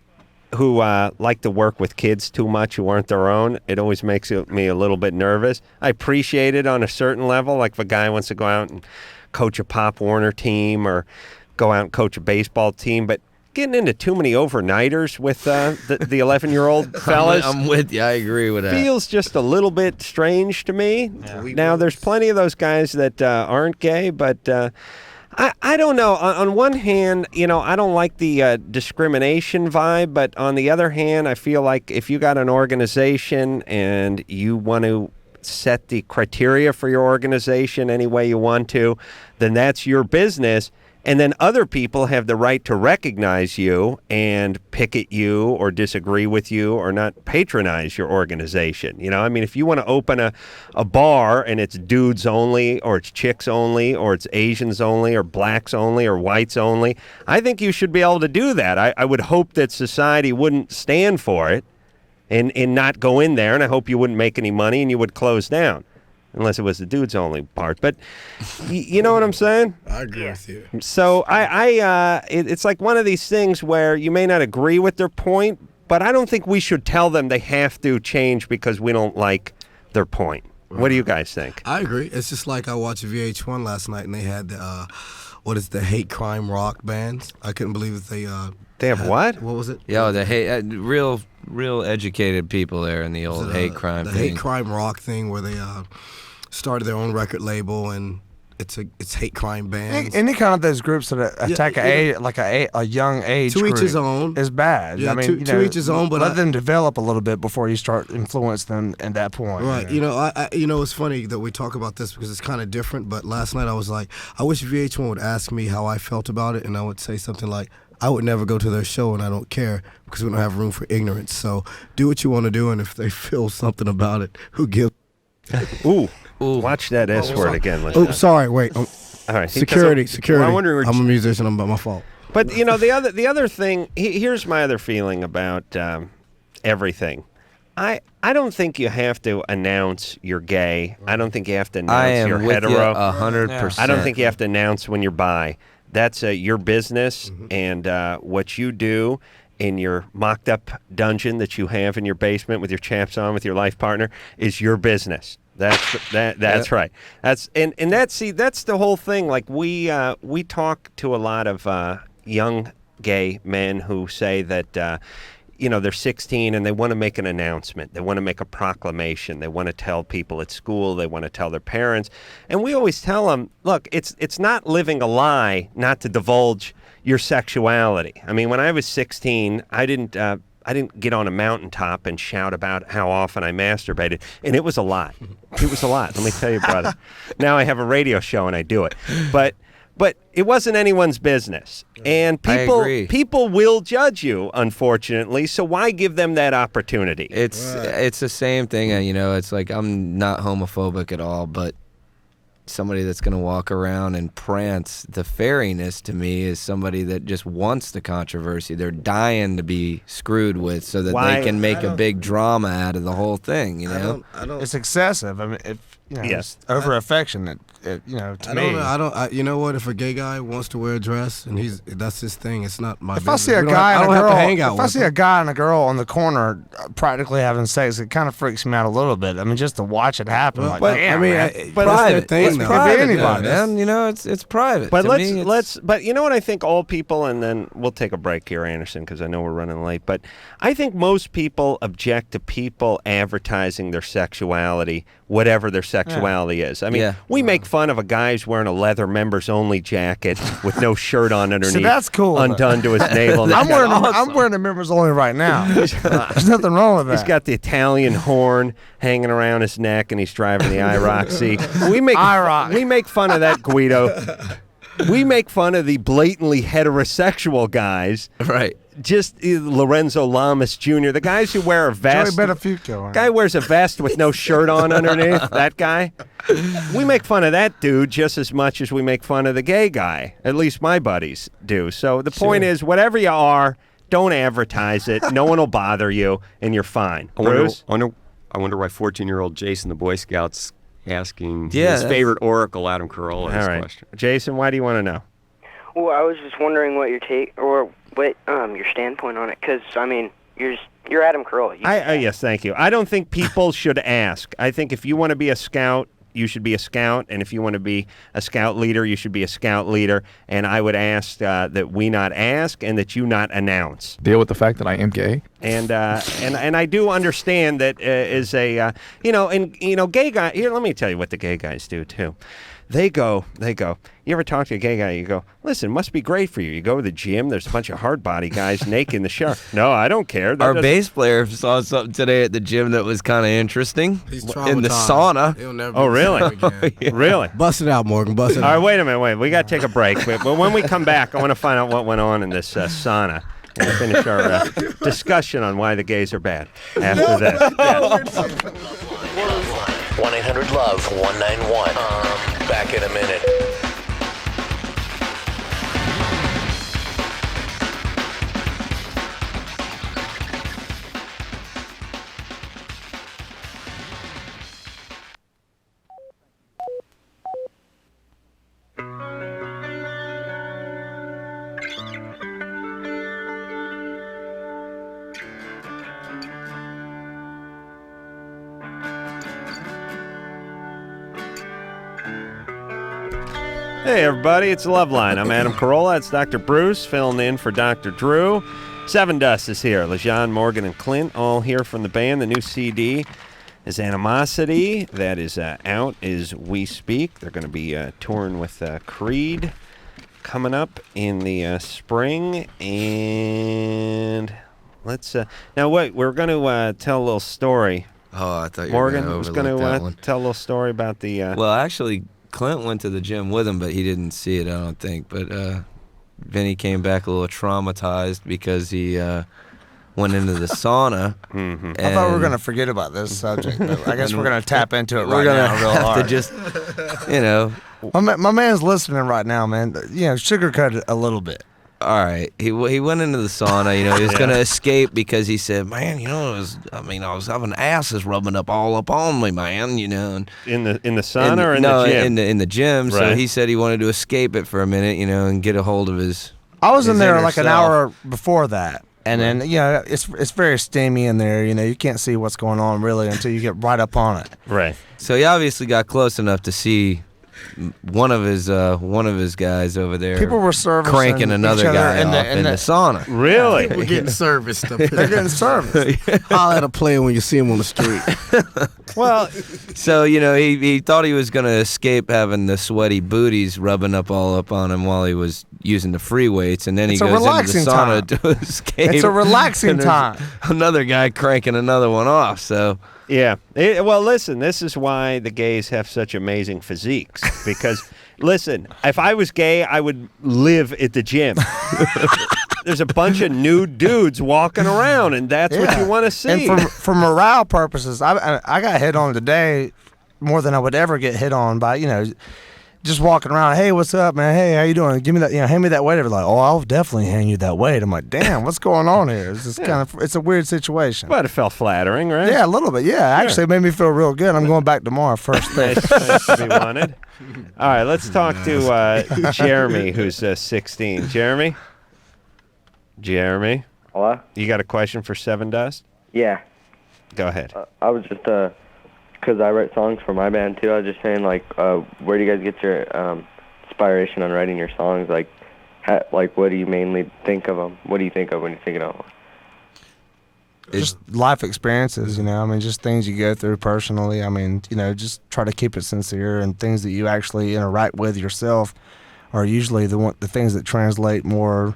Speaker 2: who like to work with kids too much who aren't their own. It always makes me a little bit nervous. I appreciate it on a certain level, like if a guy wants to go out and coach a Pop Warner team or go out and coach a baseball team, but getting into too many overnighters with the 11-year-old fellas.
Speaker 3: I'm with you. I agree with that.
Speaker 2: Feels just a little bit strange to me. Yeah. Now, there's plenty of those guys that aren't gay, but I don't know. On one hand, I don't like the discrimination vibe, but on the other hand, I feel like if you got an organization and you want to set the criteria for your organization any way you want to, then that's your business. And then other people have the right to recognize you and picket you or disagree with you or not patronize your organization. If you want to open a bar and it's dudes only or it's chicks only or it's Asians only or blacks only or whites only, I think you should be able to do that. I would hope that society wouldn't stand for it and not go in there, and I hope you wouldn't make any money and you would close down. Unless it was the dudes only part, but you know what I'm saying?
Speaker 5: I agree with you.
Speaker 2: So it's like one of these things where you may not agree with their point, but I don't think we should tell them they have to change because we don't like their point. Right. What do you guys think?
Speaker 5: I agree. It's just like I watched VH1 last night and they had the hate crime rock bands. I couldn't believe that
Speaker 2: they have what?
Speaker 5: What was it?
Speaker 3: Yo, the hate real educated people there in the old hate crime
Speaker 5: the
Speaker 3: thing.
Speaker 5: Hate crime rock thing where they started their own record label and it's hate crime bands.
Speaker 4: Any kind of those groups that attack a young age
Speaker 5: to
Speaker 4: group
Speaker 5: each his own
Speaker 4: is bad.
Speaker 5: Yeah, to each his own. But
Speaker 4: let them develop a little bit before you start influencing them at that point.
Speaker 5: Right. It's funny that we talk about this because it's kind of different. But last night I was like, I wish VH1 would ask me how I felt about it, and I would say something like, I would never go to their show and I don't care because we don't have room for ignorance. So do what you want to do, and if they feel something about it, who gives?
Speaker 2: Ooh, watch that S word again.
Speaker 5: Sorry, wait.
Speaker 2: All right,
Speaker 5: security.
Speaker 2: I'm wondering.
Speaker 5: I'm a musician. I'm my fault.
Speaker 2: But the other thing. Here's my other feeling about everything. I don't think you have to announce you're gay. I don't think you have to announce you're hetero.
Speaker 3: 100%.
Speaker 2: I don't think you have to announce when you're bi. That's your business, and what you do in your mocked-up dungeon that you have in your basement with your chaps on with your life partner is your business. That's right. That's the whole thing. Like we talk to a lot of young gay men who say that they're 16 and they want to make an announcement. They want to make a proclamation. They want to tell people at school. They want to tell their parents. And we always tell them, look, it's not living a lie not to divulge your sexuality. I mean, when I was 16, I didn't get on a mountaintop and shout about how often I masturbated, and it was a lot. It was a lot. Let me tell you, brother. Now I have a radio show and I do it, but it wasn't anyone's business, and people will judge you, unfortunately. So why give them that opportunity?
Speaker 3: It's the same thing. It's like I'm not homophobic at all, but somebody that's going to walk around and prance, the fairiness to me is somebody that just wants the controversy. They're dying to be screwed with so that they can make a big drama out of the whole thing.
Speaker 4: I don't. It's excessive. I mean, it's over affectionate. To me,
Speaker 5: you know what? If a gay guy wants to wear a dress and that's his thing, it's not my.
Speaker 4: If I see a guy and a girl, if I see a guy and a girl on the corner practically having sex, it kind of freaks me out a little bit. I mean, just to watch it happen. Like,
Speaker 3: but
Speaker 4: damn,
Speaker 3: I mean,
Speaker 4: man.
Speaker 3: but
Speaker 5: private thing,
Speaker 3: it's
Speaker 5: though.
Speaker 3: private,
Speaker 4: It could be anybody.
Speaker 3: man. You know, it's private.
Speaker 2: But
Speaker 3: To me, it's-
Speaker 2: but you know what I think all people, and then we'll take a break here, Anderson, because I know we're running late. But I think most people object to people advertising their sexuality, whatever their sexuality is. I mean, we make fun of a guy who's wearing a leather members only jacket with no shirt on underneath.
Speaker 4: See, that's cool.
Speaker 2: Undone to his navel.
Speaker 4: I'm wearing the members only right now. There's nothing wrong with that.
Speaker 2: He's got the Italian horn hanging around his neck, and he's driving the IROC seat. We make fun of that, Guido. We make fun of the blatantly heterosexual guys.
Speaker 3: Right.
Speaker 2: Just Lorenzo Lamas Jr., the guys who wear a vest.
Speaker 4: Joey Benefico.
Speaker 2: Guy wears a vest with no shirt on underneath. That guy. We make fun of that dude just as much as we make fun of the gay guy. At least my buddies do. So the point is, whatever you are, don't advertise it. No one will bother you, and you're fine. Bruce?
Speaker 11: I wonder why 14-year-old Jason, the Boy Scouts, asking
Speaker 3: Yeah,
Speaker 11: his favorite oracle, Adam Carolla,
Speaker 2: All
Speaker 11: this
Speaker 2: right.
Speaker 11: question.
Speaker 2: Jason, why do you want to know?
Speaker 15: Well, I was just wondering what your take or what your standpoint on it, because I mean, you're Adam Carolla.
Speaker 2: Yes, thank you. I don't think people should ask. I think if you want to be a scout, you should be a scout, and if you want to be a scout leader, you should be a scout leader. And I would ask that we not ask and that you not announce.
Speaker 13: Deal with the fact that I am gay.
Speaker 2: And I do understand that is a gay guy. Here, let me tell you what the gay guys do too. They go. You ever talk to a gay guy? You go, listen, must be great for you. You go to the gym. There's a bunch of hard body guys naked in the shower. No, I don't care.
Speaker 3: Our bass player saw something today at the gym that was kind of interesting.
Speaker 5: He's
Speaker 3: in the
Speaker 5: traumatized.
Speaker 3: sauna.
Speaker 5: He'll never
Speaker 2: Oh,
Speaker 5: be the
Speaker 2: really?
Speaker 5: same again.
Speaker 2: Really?
Speaker 5: Bust it out, Morgan. Bust it
Speaker 2: All
Speaker 5: out.
Speaker 2: right, wait a minute. We got to take a break. But when we come back, I want to find out what went on in this sauna and finish our discussion on why the gays are bad after this. Yes.
Speaker 1: 1-800-LOVE-191. Back in a minute.
Speaker 2: Hey, everybody, it's LoveLine. I'm Adam Carolla. It's Dr. Bruce filling in for Dr. Drew. Sevendust is here. LeJean, Morgan, and Clint all here from the band. The new CD is Animosity. That is out as we speak. They're going to be touring with Creed coming up in the spring. And let's... now, wait, we're going to tell a little story.
Speaker 3: Oh, I thought you
Speaker 2: Morgan
Speaker 3: were
Speaker 2: was
Speaker 3: going
Speaker 2: going to tell a little story about the...
Speaker 3: Well, actually, Clint went to the gym with him, but he didn't see it, I don't think. But Vinny came back a little traumatized because he went into the sauna.
Speaker 2: Mm-hmm.
Speaker 4: I thought we were going to forget about this subject, but I guess we're going to tap into it
Speaker 3: We're
Speaker 4: right
Speaker 3: gonna
Speaker 4: now real
Speaker 3: have
Speaker 4: hard.
Speaker 3: to just, you know.
Speaker 4: My man's listening right now, man. Sugarcoat it a little bit.
Speaker 3: All right, he went into the sauna. You know, he was gonna escape because he said, "Man, you know, I was having asses rubbing all up on me, man. You know." And
Speaker 2: in the sauna or in the gym?
Speaker 3: in the gym.
Speaker 2: Right.
Speaker 3: So he said he wanted to escape it for a minute, you know, and get a hold of his.
Speaker 4: I was in there
Speaker 3: inner
Speaker 4: like an
Speaker 3: self.
Speaker 4: hour before that. And then, it's very steamy in there. You know, you can't see what's going on really until you get right up on it.
Speaker 2: Right.
Speaker 3: So he obviously got close enough to see one of his guys over there.
Speaker 4: People were servicing
Speaker 3: cranking another
Speaker 4: each other
Speaker 3: guy
Speaker 4: in the-
Speaker 3: off
Speaker 4: in
Speaker 3: in the
Speaker 4: the-
Speaker 3: sauna.
Speaker 2: Really?
Speaker 5: We're getting serviced up here.
Speaker 4: They're getting serviced.
Speaker 5: Holla at a player when you see him on the street.
Speaker 2: Well,
Speaker 3: so you know he thought he was gonna escape having the sweaty booties rubbing all up on him while he was using the free weights, and then
Speaker 4: It's
Speaker 3: he
Speaker 4: a
Speaker 3: goes into the
Speaker 4: relaxing
Speaker 3: sauna
Speaker 4: time.
Speaker 3: to escape.
Speaker 4: It's a relaxing
Speaker 3: and there's
Speaker 4: time.
Speaker 3: Another guy cranking another one off. So
Speaker 2: yeah. Well, listen, this is why the gays have such amazing physiques. Because, listen, if I was gay, I would live at the gym. There's a bunch of nude dudes walking around, and that's what you want to see.
Speaker 4: And for morale purposes, I got hit on today more than I would ever get hit on by, just walking around. Hey, what's up, man? Hey, how you doing? Give me that, hand me that weight. They're like, oh, I'll definitely hand you that weight. I'm like, damn, what's going on here? It's just it's a weird situation.
Speaker 2: But it felt flattering, right?
Speaker 4: Yeah, a little bit. Yeah, actually, it made me feel real good. I'm going back tomorrow first thing.
Speaker 2: Nice to be wanted. All right, let's talk to Jeremy, who's 16. Jeremy?
Speaker 16: Hello?
Speaker 2: You got a question for Sevendust?
Speaker 16: Yeah.
Speaker 2: Go ahead.
Speaker 16: I was just, because I write songs for my band, too, I was just saying, like, where do you guys get your inspiration on writing your songs? Like, what do you mainly think of them? What do you think of when you're thinking of them?
Speaker 4: Just life experiences, you know. I mean, just things you go through personally. I mean, you know, just try to keep it sincere, and things that you actually interact with yourself are usually the things that translate more,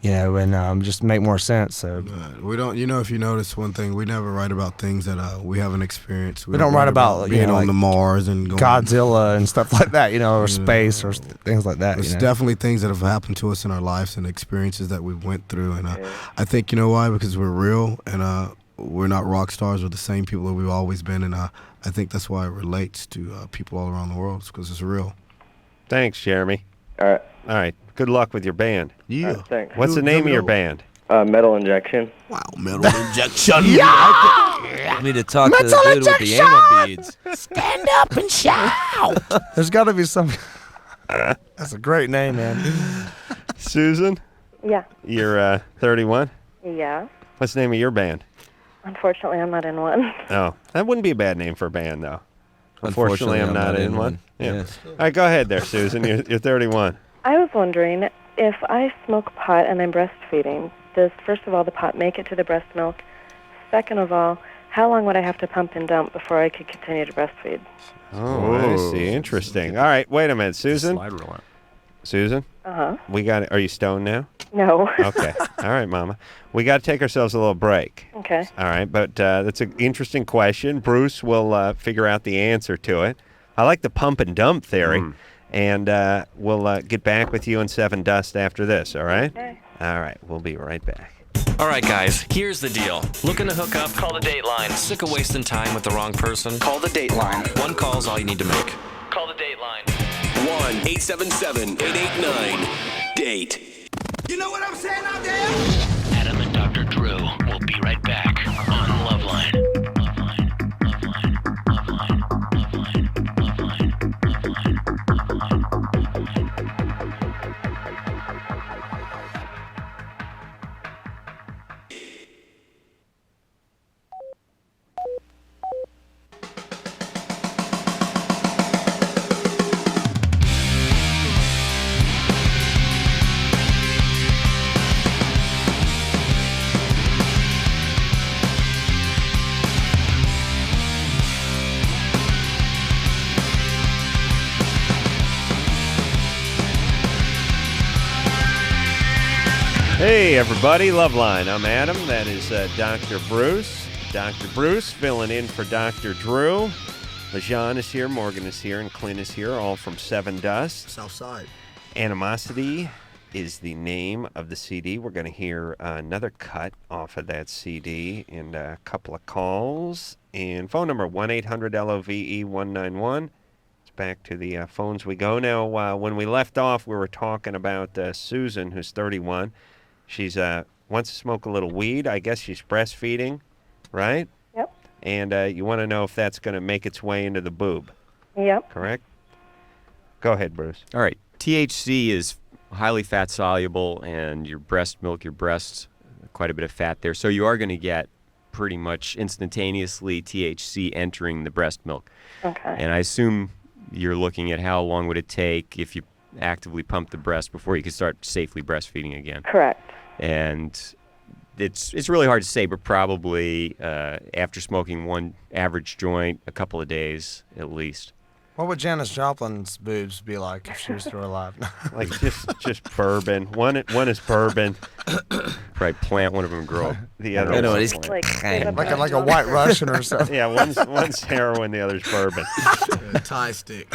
Speaker 4: you know, and just make more sense. So
Speaker 5: we don't, you know, if you notice one thing, we never write about things that we haven't experienced.
Speaker 4: We don't write about
Speaker 5: being
Speaker 4: you know,
Speaker 5: on
Speaker 4: like
Speaker 5: the Mars and going,
Speaker 4: Godzilla and stuff like that, you know, or space or things like that.
Speaker 5: It's
Speaker 4: you know?
Speaker 5: definitely things that have happened to us in our lives and experiences that we went through. And I think, you know why? Because we're real and we're not rock stars. We're the same people that we've always been. And I think that's why it relates to people all around the world, because it's real.
Speaker 2: Thanks, Jeremy.
Speaker 16: All
Speaker 2: right. Good luck with your band.
Speaker 5: Yeah.
Speaker 16: Thanks.
Speaker 2: What's the name of your band?
Speaker 16: Metal Injection.
Speaker 5: Wow, Metal Injection.
Speaker 3: I need to talk to the dude with the anal beads.
Speaker 10: Stand up and shout.
Speaker 4: There's got to be some. That's a great name, man.
Speaker 2: Susan?
Speaker 12: Yeah.
Speaker 2: You're 31?
Speaker 12: Yeah.
Speaker 2: What's the name of your band?
Speaker 12: Unfortunately, I'm not in one.
Speaker 2: Oh, that wouldn't be a bad name for a band, though. Unfortunately, I'm not in one. Yeah.
Speaker 3: Yes.
Speaker 2: All right, go ahead there, Susan. You're 31.
Speaker 12: I was wondering, if I smoke pot and I'm breastfeeding, does, first of all, the pot make it to the breast milk? Second of all, how long would I have to pump and dump before I could continue to breastfeed?
Speaker 2: Oh, I see. Interesting. All right, wait a minute, Susan. Susan?
Speaker 12: Uh-huh.
Speaker 2: We got it. Are you stoned now?
Speaker 12: No.
Speaker 2: Okay. All right, Mama. We got to take ourselves a little break.
Speaker 12: Okay.
Speaker 2: All right, but that's an interesting question. Bruce will figure out the answer to it. I like the pump and dump theory. And we'll get back with you in Sevendust after this, all right?
Speaker 12: Okay.
Speaker 2: All right, we'll be right back.
Speaker 1: All right, guys, here's the deal. Looking to hook up? Call the Dateline. Sick of wasting time with the wrong person? Call the Dateline. One call's all you need to make. Call the Dateline.
Speaker 10: 1-877-889-DATE. You know what I'm saying out there?
Speaker 1: Adam and Dr. Drew will be right back on LoveLine.
Speaker 2: Hey, everybody. LoveLine. I'm Adam. That is Dr. Bruce. Dr. Bruce filling in for Dr. Drew. LeJean is here, Morgan is here, and Clint is here, all from Sevendust.
Speaker 5: Southside.
Speaker 2: Animosity is the name of the CD. We're going to hear another cut off of that CD in a couple of calls. And phone number 1-800-LOVE-191. It's back to the phones we go. Now, when we left off, we were talking about Susan, who's 31. She's wants to smoke a little weed. I guess she's breastfeeding, right?
Speaker 12: Yep.
Speaker 2: And you want to know if that's going to make its way into the boob.
Speaker 12: Yep.
Speaker 2: Correct? Go ahead, Bruce.
Speaker 11: All right. THC is highly fat soluble, and your breast milk, your breasts, quite a bit of fat there. So you are going to get pretty much instantaneously THC entering the breast milk.
Speaker 12: Okay.
Speaker 11: And I assume you're looking at how long would it take if you actively pump the breast before you can start safely breastfeeding again.
Speaker 12: Correct.
Speaker 11: And it's really hard to say, but probably after smoking one average joint, a couple of days at least.
Speaker 4: What would Janis Joplin's boobs be like if she was still alive?
Speaker 2: Like just bourbon. One is bourbon.
Speaker 11: Probably plant one of them, grow
Speaker 2: The other
Speaker 3: I know,
Speaker 2: one's
Speaker 3: it's
Speaker 2: like
Speaker 4: like a White Russian or something.
Speaker 2: Yeah, one's heroin, the other's bourbon.
Speaker 5: Tie stick.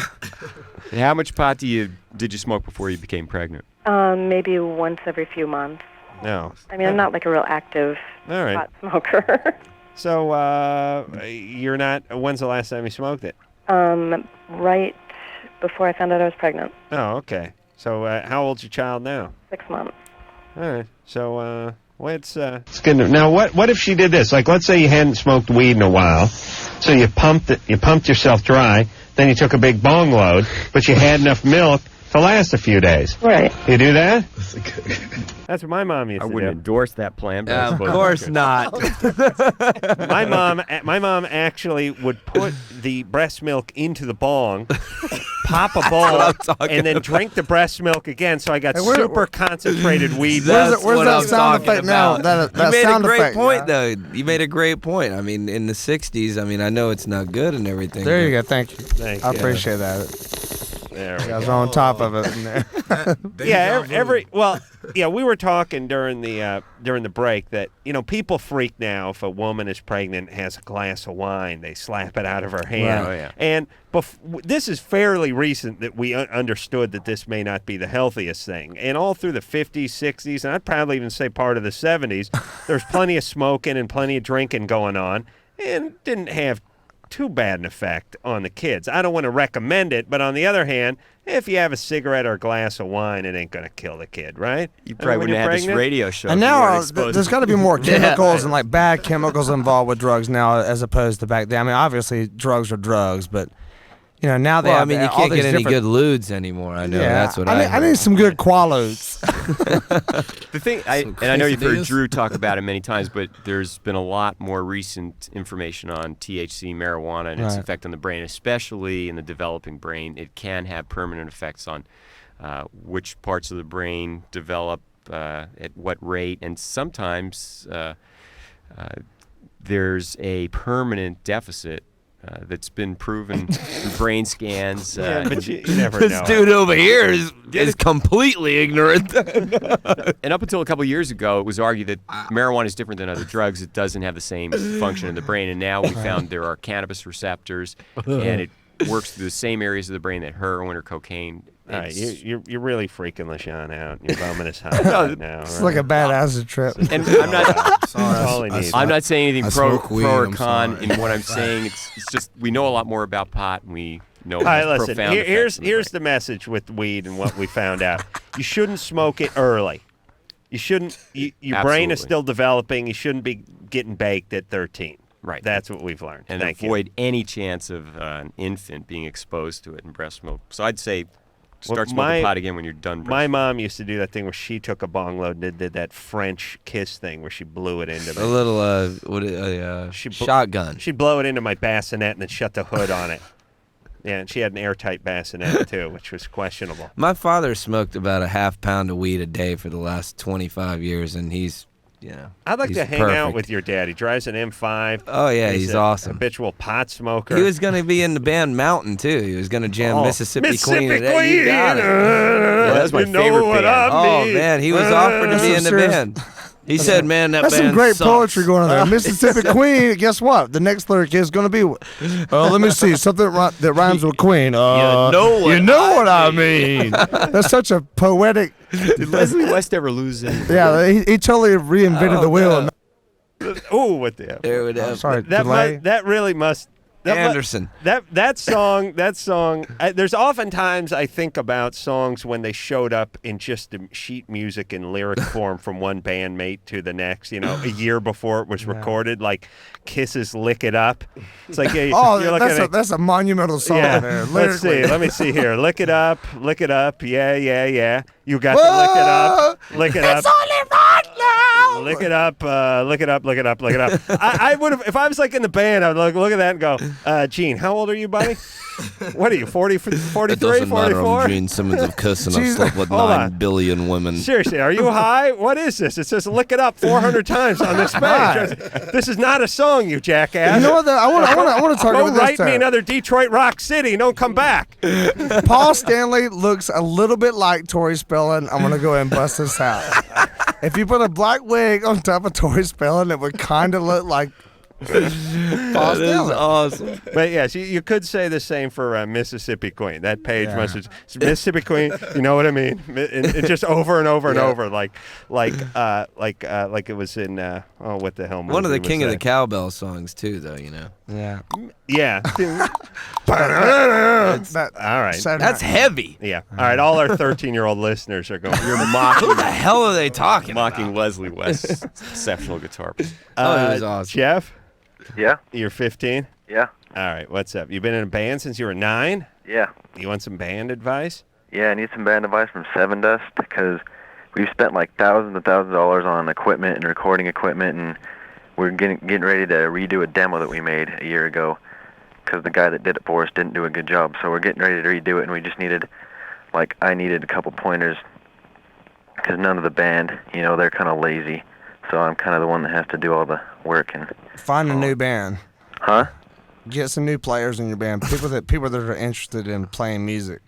Speaker 11: And how much pot did you smoke before you became pregnant?
Speaker 12: Maybe once every few months.
Speaker 2: No.
Speaker 12: I mean, I'm not like a real active
Speaker 2: All right.
Speaker 12: pot smoker.
Speaker 2: So you're not. When's the last time you smoked it?
Speaker 12: Right before I found out I was pregnant.
Speaker 2: Oh, okay. So how old's your child now?
Speaker 12: 6 months.
Speaker 2: All right. So it's good. Now, what if she did this? Like, let's say you hadn't smoked weed in a while, so you pumped yourself dry. Then you took a big bong load, but you had enough milk to last a few days.
Speaker 14: Right.
Speaker 2: You do that? That's what my mom used
Speaker 11: I
Speaker 2: to
Speaker 11: wouldn't
Speaker 2: do.
Speaker 11: endorse that plan, but I
Speaker 3: Of
Speaker 11: suppose I
Speaker 3: course
Speaker 11: could.
Speaker 3: not.
Speaker 2: My mom actually would put the breast milk into the bong, pop a
Speaker 3: what
Speaker 2: bowl,
Speaker 3: I'm talking
Speaker 2: and then
Speaker 3: about.
Speaker 2: drink the breast milk again. So I got
Speaker 4: Hey, where-
Speaker 2: super concentrated weed.
Speaker 3: That's
Speaker 4: where's
Speaker 3: what
Speaker 4: that
Speaker 3: I'm
Speaker 4: sound
Speaker 3: talking
Speaker 4: effect now?
Speaker 3: about.
Speaker 4: That
Speaker 3: you made
Speaker 4: sound
Speaker 3: a great
Speaker 4: effect,
Speaker 3: point,
Speaker 4: yeah.
Speaker 3: though. You made a great point. I mean, in the 60s, I mean, I know it's not good and everything.
Speaker 4: There you
Speaker 3: but
Speaker 4: go. Thank you.
Speaker 2: Thank
Speaker 4: I
Speaker 2: you.
Speaker 4: appreciate that.
Speaker 2: There
Speaker 4: You
Speaker 2: we
Speaker 4: guys
Speaker 2: go.
Speaker 4: are on top of it.
Speaker 2: Yeah, we were talking during the break that people freak now if a woman is pregnant and has a glass of wine, they slap it out of her hand.
Speaker 11: Right. Oh, yeah.
Speaker 2: And this is fairly recent that we understood that this may not be the healthiest thing. And all through the 50s, 60s, and I'd probably even say part of the 70s, there's plenty of smoking and plenty of drinking going on, and didn't have too bad an effect on the kids. I don't want to recommend it, but on the other hand, if you have a cigarette or a glass of wine, it ain't going to kill the kid, right?
Speaker 11: You probably
Speaker 2: When
Speaker 11: wouldn't
Speaker 2: you're
Speaker 11: have this
Speaker 2: pregnant?
Speaker 11: radio show.
Speaker 4: And
Speaker 11: if you
Speaker 4: now
Speaker 11: weren't exposed
Speaker 4: there's
Speaker 11: to
Speaker 4: got to be more
Speaker 3: Yeah.
Speaker 4: chemicals and like bad chemicals involved with drugs now as opposed to back then. I mean, obviously drugs are drugs, but now they
Speaker 3: Well, I
Speaker 4: have
Speaker 3: mean, you
Speaker 4: all
Speaker 3: can't
Speaker 4: these
Speaker 3: get any
Speaker 4: different-
Speaker 3: good lewds anymore. I know. That's what
Speaker 4: I need some good qualos.
Speaker 11: The thing, and I know you've heard Drew talk about it many times, but there's been a lot more recent information on THC, marijuana, and its
Speaker 4: Right.
Speaker 11: effect on the brain, especially in the developing brain. It can have permanent effects on which parts of the brain develop at what rate, and sometimes there's a permanent deficit that's been proven through brain scans.
Speaker 2: Yeah, but you never
Speaker 3: This
Speaker 2: know.
Speaker 3: dude over here is completely ignorant.
Speaker 11: And up until a couple years ago, it was argued that marijuana is different than other drugs. It doesn't have the same function in the brain. And now we found there are cannabis receptors, and it works through the same areas of the brain that heroin or cocaine.
Speaker 2: All right,
Speaker 11: It's-
Speaker 2: you're really freaking LaShawn out. You're bumming his high right now.
Speaker 4: It's
Speaker 2: right?
Speaker 4: like a bad acid trip.
Speaker 11: And I'm not.
Speaker 2: That's all he needs.
Speaker 11: I'm not saying anything
Speaker 5: I
Speaker 11: pro
Speaker 5: smoke weed,
Speaker 11: or
Speaker 5: I'm
Speaker 11: con
Speaker 5: sorry.
Speaker 11: in what I'm saying. It's just we know a lot more about pot, and we know
Speaker 2: All right,
Speaker 11: it has
Speaker 2: listen.
Speaker 11: profound effects on the
Speaker 2: Here's
Speaker 11: brain.
Speaker 2: the message with weed and what we found out. You shouldn't smoke it early. You shouldn't. Your brain is
Speaker 11: Absolutely.
Speaker 2: still developing. You shouldn't be getting baked at 13.
Speaker 11: Right.
Speaker 2: That's what we've learned.
Speaker 11: And
Speaker 2: Thank
Speaker 11: avoid any chance of an infant being exposed to it in breast milk. So I'd say
Speaker 2: Well,
Speaker 11: start smoking pot again when you're done.
Speaker 2: My mom used to do that thing where she took a bong load and did that French kiss thing where she blew it into me.
Speaker 3: A little shotgun.
Speaker 2: She'd blow it into my bassinet and then shut the hood on it. Yeah, and she had an airtight bassinet too, which was questionable.
Speaker 3: My father smoked about a half pound of weed a day for the last 25 years, and he's,
Speaker 2: I'd like
Speaker 3: he's
Speaker 2: to hang out
Speaker 3: perfect.
Speaker 2: with your dad. He drives an M5.
Speaker 3: Oh, yeah, he's
Speaker 2: a
Speaker 3: awesome.
Speaker 2: Habitual pot smoker.
Speaker 3: He was going to be in the band Mountain, too. He was going to jam
Speaker 2: Oh,
Speaker 3: Mississippi Queen. You
Speaker 2: Queen,
Speaker 3: got it.
Speaker 11: that's my
Speaker 2: you know
Speaker 11: favorite
Speaker 2: what
Speaker 11: band.
Speaker 2: I
Speaker 3: Oh,
Speaker 2: mean.
Speaker 3: man, he was offered to be in the
Speaker 4: serious-
Speaker 3: band. He said, man, that
Speaker 4: That's
Speaker 3: band
Speaker 4: some great
Speaker 3: sucks.
Speaker 4: poetry going on there. Mississippi Queen. Guess what? The next lyric is going to be, let me see, something that rhymes with Queen.
Speaker 3: know what
Speaker 4: I mean. That's such a poetic.
Speaker 11: Did Leslie West ever lose it?
Speaker 4: Yeah, he totally reinvented the wheel.
Speaker 2: Oh, what the hell?
Speaker 3: There it is.
Speaker 4: Sorry,
Speaker 2: That
Speaker 4: delay.
Speaker 2: that really must.
Speaker 3: Anderson.
Speaker 2: That song. There's oftentimes I think about songs when they showed up in just sheet music and lyric form from one bandmate to the next. A year before it was recorded, like Kiss's "Lick It Up." It's like, yeah,
Speaker 4: Oh,
Speaker 2: you're looking at
Speaker 4: that's a monumental song there.
Speaker 2: Let's see.
Speaker 4: lyrically.
Speaker 2: Let me see here. Lick it up. Lick it up. Yeah, yeah, yeah. You got to lick it up. Lick it up.
Speaker 4: It's only right now.
Speaker 2: Lick it up. Lick it up. Lick it up. Lick it up. I would have, if I was like in the band, I would look at that and go, Gene, how old are you, buddy? What are you, 40, 43,
Speaker 3: It doesn't matter.
Speaker 2: 44?
Speaker 3: I'm Gene Simmons of Kiss, and I've
Speaker 2: Jeez,
Speaker 3: slept with
Speaker 2: hold
Speaker 3: 9
Speaker 2: on.
Speaker 3: billion women.
Speaker 2: Seriously, are you high? What is this? It says "lick it up" 400 times on this page. This is not a song, you jackass.
Speaker 4: You know what? I want to talk
Speaker 2: Go
Speaker 4: about this.
Speaker 2: write me
Speaker 4: time.
Speaker 2: another Detroit Rock City. Don't come back.
Speaker 4: Paul Stanley looks a little bit like Tori Spelling. I'm gonna go ahead and bust this out. If you put a black wig on top of Tori Spelling, it would kind of look like Paul
Speaker 3: That is
Speaker 4: Stanley.
Speaker 3: awesome.
Speaker 2: But yes, you could say the same for Mississippi Queen. That page must have Mississippi Queen. You know what I mean? It just over and over and over, like it was in what the hell?
Speaker 3: One of the
Speaker 2: movie
Speaker 3: King of
Speaker 2: was
Speaker 3: the
Speaker 2: that?
Speaker 3: Cowbell songs, too, though,
Speaker 4: Yeah.
Speaker 2: Yeah.
Speaker 4: That,
Speaker 2: All right.
Speaker 4: Saturday
Speaker 3: That's
Speaker 4: night.
Speaker 3: heavy.
Speaker 2: Yeah. All right. All our 13-year-old listeners are going. You're
Speaker 3: Who the hell are they talking
Speaker 11: mocking
Speaker 3: about?
Speaker 11: Leslie West's exceptional guitar player.
Speaker 3: Oh, it was awesome.
Speaker 2: Jeff,
Speaker 6: Yeah,
Speaker 2: you're 15.
Speaker 6: yeah,
Speaker 2: All right. What's up? You've been in a band since you were 9.
Speaker 6: yeah,
Speaker 2: You want some band advice?
Speaker 17: Yeah, I need some band advice from Sevendust because we've spent like thousands and thousands of dollars on equipment and recording equipment, and we're getting ready to redo a demo that we made a year ago because the guy that did it for us didn't do a good job. So we're getting ready to redo it, and we just needed, I needed a couple pointers because none of the band, they're kind of lazy. So I'm kind of the one that has to do all the work and.
Speaker 4: Find a new band.
Speaker 17: Huh?
Speaker 4: Get some new players in your band. People that are interested in playing music.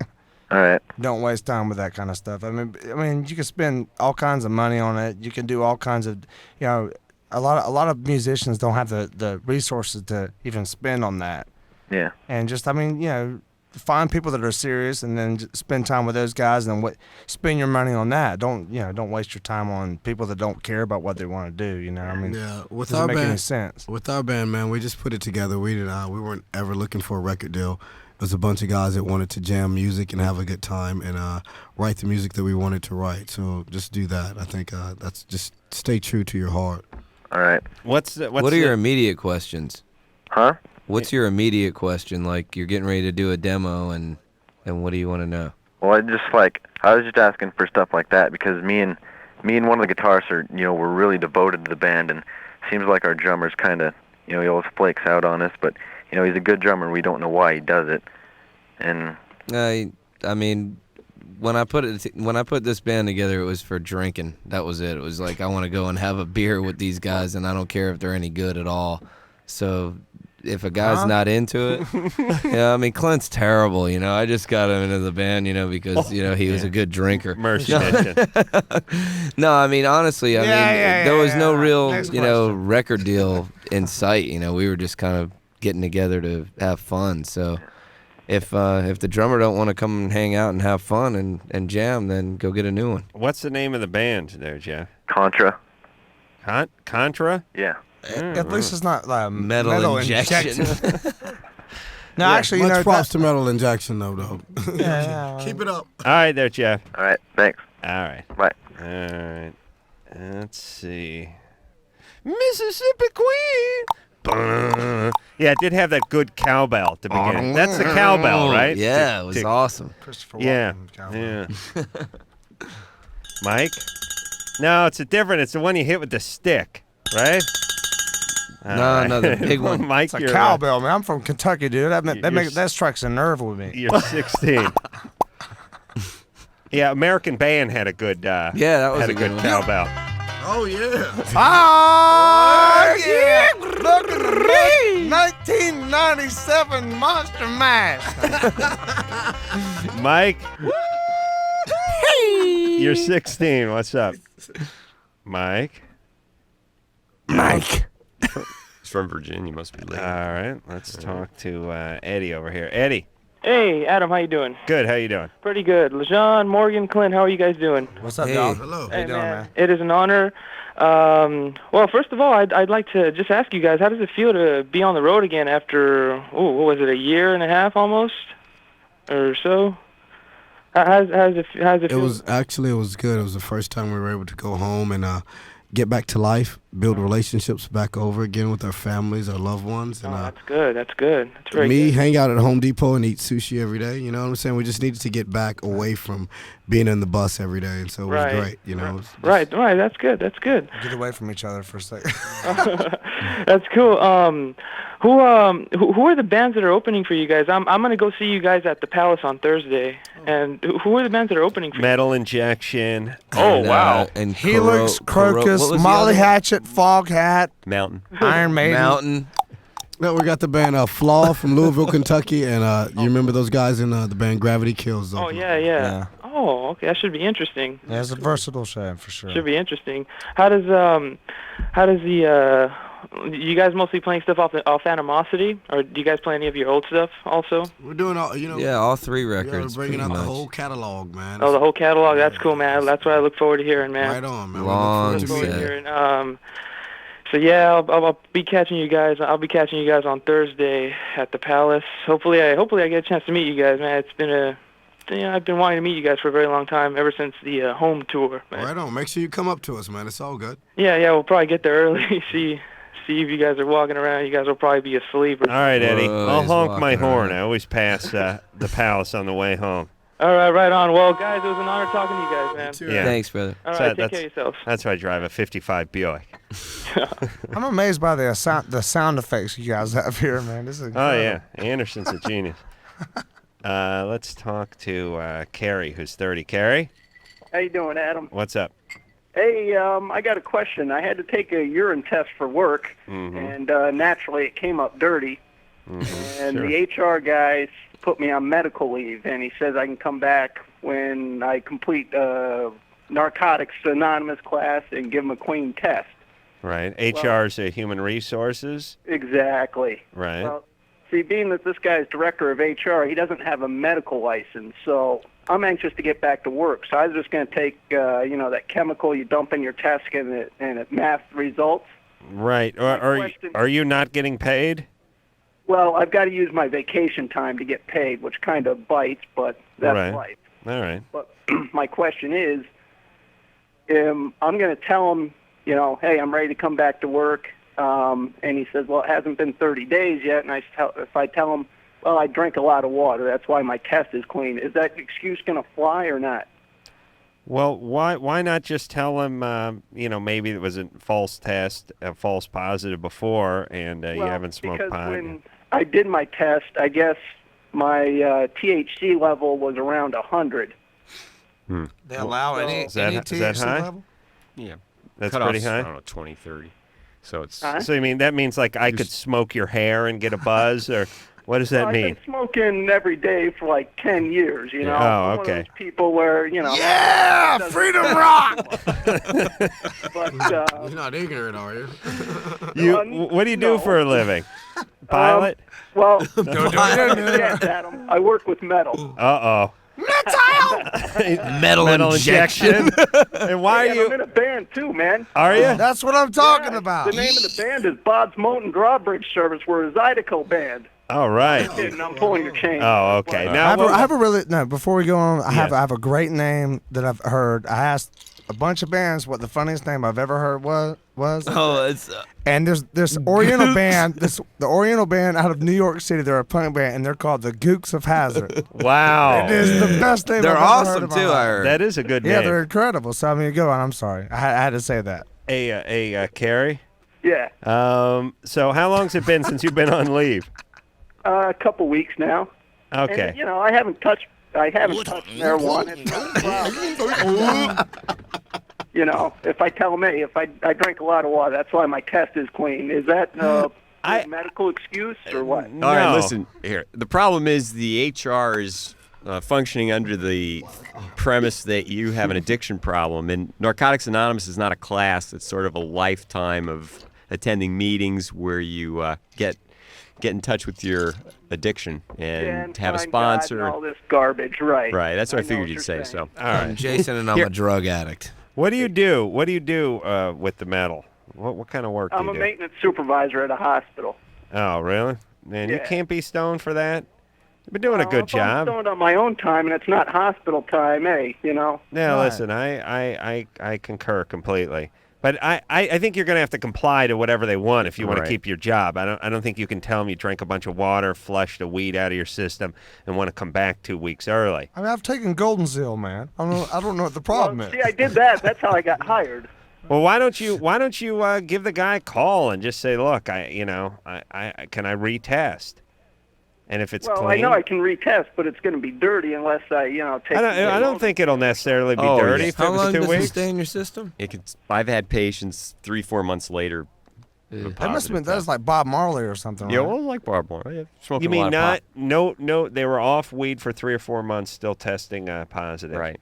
Speaker 17: All right.
Speaker 4: Don't waste time with that kind of stuff. I mean, you can spend all kinds of money on it. You can do all kinds of, a lot of musicians don't have the resources to even spend on that.
Speaker 17: Yeah.
Speaker 4: And just, find people that are serious, and then spend time with those guys, and spend your money on that. Don't waste your time on people that don't care about what they want to do.
Speaker 5: Yeah, with
Speaker 4: doesn't
Speaker 5: our
Speaker 4: make
Speaker 5: band,
Speaker 4: any sense.
Speaker 5: With our band, man, we just put it together. We weren't ever looking for a record deal. It was a bunch of guys that wanted to jam music and have a good time and write the music that we wanted to write. So just do that. I think that's just stay true to your heart.
Speaker 17: All right.
Speaker 3: What are your immediate questions?
Speaker 17: Huh?
Speaker 3: What's your immediate question? Like, you're getting ready to do a demo, and what do you want to know?
Speaker 17: Well, I was just asking for stuff like that because me and one of the guitarists are, we're really devoted to the band, and it seems like our drummer's kind of, he always flakes out on us, but, he's a good drummer, and we don't know why he does it. And
Speaker 3: I mean, when I put this band together, it was for drinking. That was it. It was like, I want to go and have a beer with these guys, and I don't care if they're any good at all. So if a guy's not into it, Clint's terrible. I just got him into the band, because he was a good drinker.
Speaker 2: Mercy mission.
Speaker 3: No, honestly, there was no real record deal in sight. We were just kind of getting together to have fun. So if the drummer don't want to come and hang out and have fun and jam, then go get a new one.
Speaker 2: What's the name of the band there, Jeff?
Speaker 17: Contra.
Speaker 2: Contra?
Speaker 17: Yeah.
Speaker 4: At least it's not
Speaker 3: metal injection.
Speaker 4: No, actually,
Speaker 5: much props to Metal Injection, though.
Speaker 4: Yeah.
Speaker 5: Keep it up.
Speaker 2: All right, there, Jeff.
Speaker 17: All right, thanks.
Speaker 2: All right.
Speaker 17: Bye.
Speaker 2: All right. Let's see. Mississippi Queen. Yeah, it did have that good cowbell at the beginning. That's the cowbell, right?
Speaker 3: Yeah, it was awesome.
Speaker 4: Christopher
Speaker 2: Walken
Speaker 4: cowbell.
Speaker 2: Yeah. Mike? No, it's it's the one you hit with the stick, right?
Speaker 3: No, the big one.
Speaker 2: Mike,
Speaker 4: It's a cowbell, man. I'm from Kentucky, dude. That strikes a nerve with me.
Speaker 2: You're 16. Yeah, American Band had a good.
Speaker 3: That was
Speaker 2: had a good
Speaker 3: one.
Speaker 2: cowbell.
Speaker 5: Oh yeah.
Speaker 4: Oh yeah! Look at me, 1997 Monster Mash.
Speaker 2: Mike, you're 16. What's up, Mike?
Speaker 11: He's from Virginia. Must be late.
Speaker 2: All right, let's talk to Eddie over here. Eddie.
Speaker 18: Hey, Adam, how you doing?
Speaker 2: Good. How you doing?
Speaker 18: Pretty good. LeJean, Morgan, Clint, how are you guys doing?
Speaker 4: What's up,
Speaker 3: Hey.
Speaker 4: y'all?
Speaker 5: Hello.
Speaker 4: How you doing, man?
Speaker 18: It is an honor. Well, first of all, I'd like to just ask you guys, how does it feel to be on the road again after, what was it, a year and a half almost, or so? How's it feel?
Speaker 5: It was good. It was the first time we were able to go home and get back to life, build relationships back over again with our families, our loved ones. And
Speaker 18: That's good. That's good. That's very
Speaker 5: me,
Speaker 18: good.
Speaker 5: hang out at Home Depot and eat sushi every day. You know what I'm saying? We just needed to get back away from being in the bus every day, and so it was great. You know.
Speaker 18: Right. That's good. That's good.
Speaker 4: Get away from each other for a second.
Speaker 18: That's cool. Who are the bands that are opening for you guys? I'm gonna go see you guys at the Palace on Thursday. And who are the bands that are opening for
Speaker 2: Metal Injection.
Speaker 18: Oh, wow.
Speaker 3: And
Speaker 4: Helix, Crocus,
Speaker 3: what was the
Speaker 4: Molly
Speaker 3: other one?
Speaker 4: Hatchet, Foghat,
Speaker 11: Mountain.
Speaker 4: Iron Maiden.
Speaker 3: Mountain.
Speaker 5: No, we got the band Flaw from Louisville, Kentucky, and you remember those guys in the band Gravity Kills?
Speaker 18: Oh yeah. Oh, okay. That should be interesting.
Speaker 4: Yeah, it's a versatile show for sure.
Speaker 18: Should be interesting. How does the you guys mostly playing stuff off Animosity, or do you guys play any of your old stuff also?
Speaker 5: We're doing all,
Speaker 3: Yeah, all three records.
Speaker 5: we're bringing out
Speaker 3: pretty
Speaker 5: the
Speaker 3: much.
Speaker 5: whole catalog, man.
Speaker 18: Oh, the whole catalog. That's cool, man. That's what I look forward to hearing, man.
Speaker 5: Right on, man.
Speaker 3: Long
Speaker 5: We look forward to meeting you.
Speaker 18: Hearing. So yeah, I'll be catching you guys. I'll be catching you guys on Thursday at the Palace. Hopefully I get a chance to meet you guys, man. It's been I've been wanting to meet you guys for a very long time, ever since the home tour. Man.
Speaker 5: Right on. Make sure you come up to us, man. It's all good.
Speaker 18: Yeah, we'll probably get there early. See if you guys are walking around. You guys will probably be asleep.
Speaker 2: All right, Eddie. I'll
Speaker 3: he's
Speaker 2: honk my
Speaker 3: walking
Speaker 2: horn.
Speaker 3: around.
Speaker 2: I always pass the Palace on the way home.
Speaker 18: All right, right on. Well, guys, it was an honor talking to you guys, man.
Speaker 2: Yeah.
Speaker 3: Thanks, brother.
Speaker 18: All
Speaker 2: So
Speaker 18: right, take
Speaker 2: that's-
Speaker 18: care of yourselves.
Speaker 2: That's why I drive a 55 Buick.
Speaker 4: I'm amazed by the sound effects you guys have here, man. This is
Speaker 2: Oh,
Speaker 4: incredible.
Speaker 2: yeah. Anderson's a genius. Let's talk to Carrie, who's 30. Carrie,
Speaker 19: How you doing, Adam?
Speaker 2: what's up?
Speaker 19: Hey, I got a question. I had to take a urine test for work, and naturally it came up dirty. And
Speaker 2: Sure.
Speaker 19: the HR guy put me on medical leave, and he says I can come back when I complete Narcotics Anonymous class and give him a clean test.
Speaker 2: Right. HR's Human Resources.
Speaker 19: Exactly.
Speaker 2: Right.
Speaker 19: Well, see, being that this guy's director of HR, he doesn't have a medical license, so I'm anxious to get back to work. So I was just going to take, that chemical you dump in your test and it masks results.
Speaker 2: Right. Are you not getting paid?
Speaker 19: Well, I've got to use my vacation time to get paid, which kind of bites, but that's
Speaker 2: Right.
Speaker 19: life.
Speaker 2: All right.
Speaker 19: But my question is, I'm going to tell him, hey, I'm ready to come back to work. And he says, well, it hasn't been 30 days yet. And if I tell him, well, I drink a lot of water, that's why my test is clean, is that excuse going to fly or not?
Speaker 2: Well, why not just tell him, maybe it was a false test, a false positive before, and you haven't smoked
Speaker 19: because
Speaker 2: pot.
Speaker 19: when I did my test, I guess my THC level was around 100.
Speaker 4: They allow any
Speaker 2: Is that
Speaker 4: THC
Speaker 2: high?
Speaker 4: level?
Speaker 11: Yeah.
Speaker 2: That's
Speaker 11: Cutoff's,
Speaker 2: pretty high?
Speaker 11: I don't know, 20, 30. So it's...
Speaker 2: So you mean that means like I could smoke your hair and get a buzz, or what does that
Speaker 19: Well,
Speaker 2: mean?
Speaker 19: I've been smoking every day for like 10 years,
Speaker 2: Oh,
Speaker 19: I'm one
Speaker 2: okay.
Speaker 19: of those people where,
Speaker 4: Yeah, freedom rock!
Speaker 19: But,
Speaker 5: You're not ignorant, are you?
Speaker 2: What do you do for a living? Pilot?
Speaker 19: Well,
Speaker 2: Don't do it.
Speaker 19: yes, Adam, I work with metal.
Speaker 2: Uh-oh.
Speaker 3: Metal injection.
Speaker 2: And why
Speaker 19: Hey,
Speaker 2: are you...
Speaker 19: I'm in a band too, man.
Speaker 2: Are you?
Speaker 4: That's what I'm talking about.
Speaker 19: The name of the band is Bob's Mountain Drawbridge Service. We're a Zydeco band.
Speaker 2: All right.
Speaker 19: Kidding, I'm pulling your chain.
Speaker 2: Oh, okay. Now,
Speaker 4: I have a really before we go on. I
Speaker 2: Yes.
Speaker 4: have a great name that I've heard. I asked a bunch of bands what the funniest name I've ever heard was.
Speaker 3: Oh, it's
Speaker 4: And there's this Oriental band, the Oriental band out of New York City. They're a punk band, and they're called the Gooks of Hazard.
Speaker 2: Wow.
Speaker 4: It is the best name.
Speaker 3: They're
Speaker 4: I've ever
Speaker 3: awesome,
Speaker 4: heard in my
Speaker 3: too,
Speaker 4: life.
Speaker 3: I heard.
Speaker 2: that is a good
Speaker 4: Yeah,
Speaker 2: name.
Speaker 4: they're incredible. So I mean, go on. I'm sorry. I had to say that.
Speaker 2: Hey, Carrie?
Speaker 19: Yeah,
Speaker 2: So how long's it been since you've been on leave?
Speaker 19: a couple weeks now.
Speaker 2: Okay.
Speaker 19: And, I haven't touched marijuana. It's no problem. If I tell them, hey, if I drink a lot of water, that's why my test is clean. Is that a medical excuse or what?
Speaker 2: No.
Speaker 11: All right, listen here. The problem is the HR is functioning under the premise that you have an addiction problem, and Narcotics Anonymous is not a class. It's sort of a lifetime of attending meetings where you get in touch with your addiction and have a
Speaker 19: find
Speaker 11: sponsor.
Speaker 19: God and all this garbage, right?
Speaker 11: Right, that's what I
Speaker 19: know
Speaker 11: figured
Speaker 19: what
Speaker 11: you'd
Speaker 19: you're
Speaker 11: say.
Speaker 19: saying.
Speaker 11: So,
Speaker 2: All right.
Speaker 3: Jason, and I'm
Speaker 11: Here.
Speaker 3: a drug addict.
Speaker 2: What do you do? What do you do with the metal? What kind of work do
Speaker 19: I'm
Speaker 2: you
Speaker 19: a
Speaker 2: do?
Speaker 19: maintenance supervisor at a hospital.
Speaker 2: Oh, really? Man, you
Speaker 19: Yeah.
Speaker 2: can't be stoned for that. You've been doing a
Speaker 19: Well,
Speaker 2: good
Speaker 19: if I'm
Speaker 2: job.
Speaker 19: stoned on my own time and it's not hospital time, hey,
Speaker 2: Yeah,
Speaker 4: Right.
Speaker 2: listen, I concur completely. But I think you're going to have to comply to whatever they want if you want
Speaker 11: Right.
Speaker 2: to keep your job. I don't think you can tell them you drank a bunch of water, flushed a weed out of your system, and want to come back 2 weeks early.
Speaker 4: I mean, I've taken Golden Seal, man. I don't know what the problem is.
Speaker 19: See, I did that. That's how I got hired.
Speaker 2: Well, why don't you give the guy a call and just say, look, I can I retest? And if it's
Speaker 19: Well,
Speaker 2: clean,
Speaker 19: I know I can retest, but it's going to be dirty unless I, take.
Speaker 2: I don't think it'll necessarily be dirty
Speaker 11: yeah.
Speaker 2: if
Speaker 3: How
Speaker 2: it was
Speaker 3: long
Speaker 2: 2
Speaker 3: does
Speaker 2: weeks.
Speaker 3: it stay in your system?
Speaker 11: I've had patients 3-4 months later.
Speaker 4: That must have been that was like Bob Marley or something.
Speaker 11: Yeah,
Speaker 4: right?
Speaker 11: well, like Barb Marley. Yeah, smoking
Speaker 2: You
Speaker 11: a
Speaker 2: mean
Speaker 11: lot of
Speaker 2: not no? They were off weed for 3 or 4 months, still testing positive.
Speaker 11: Right.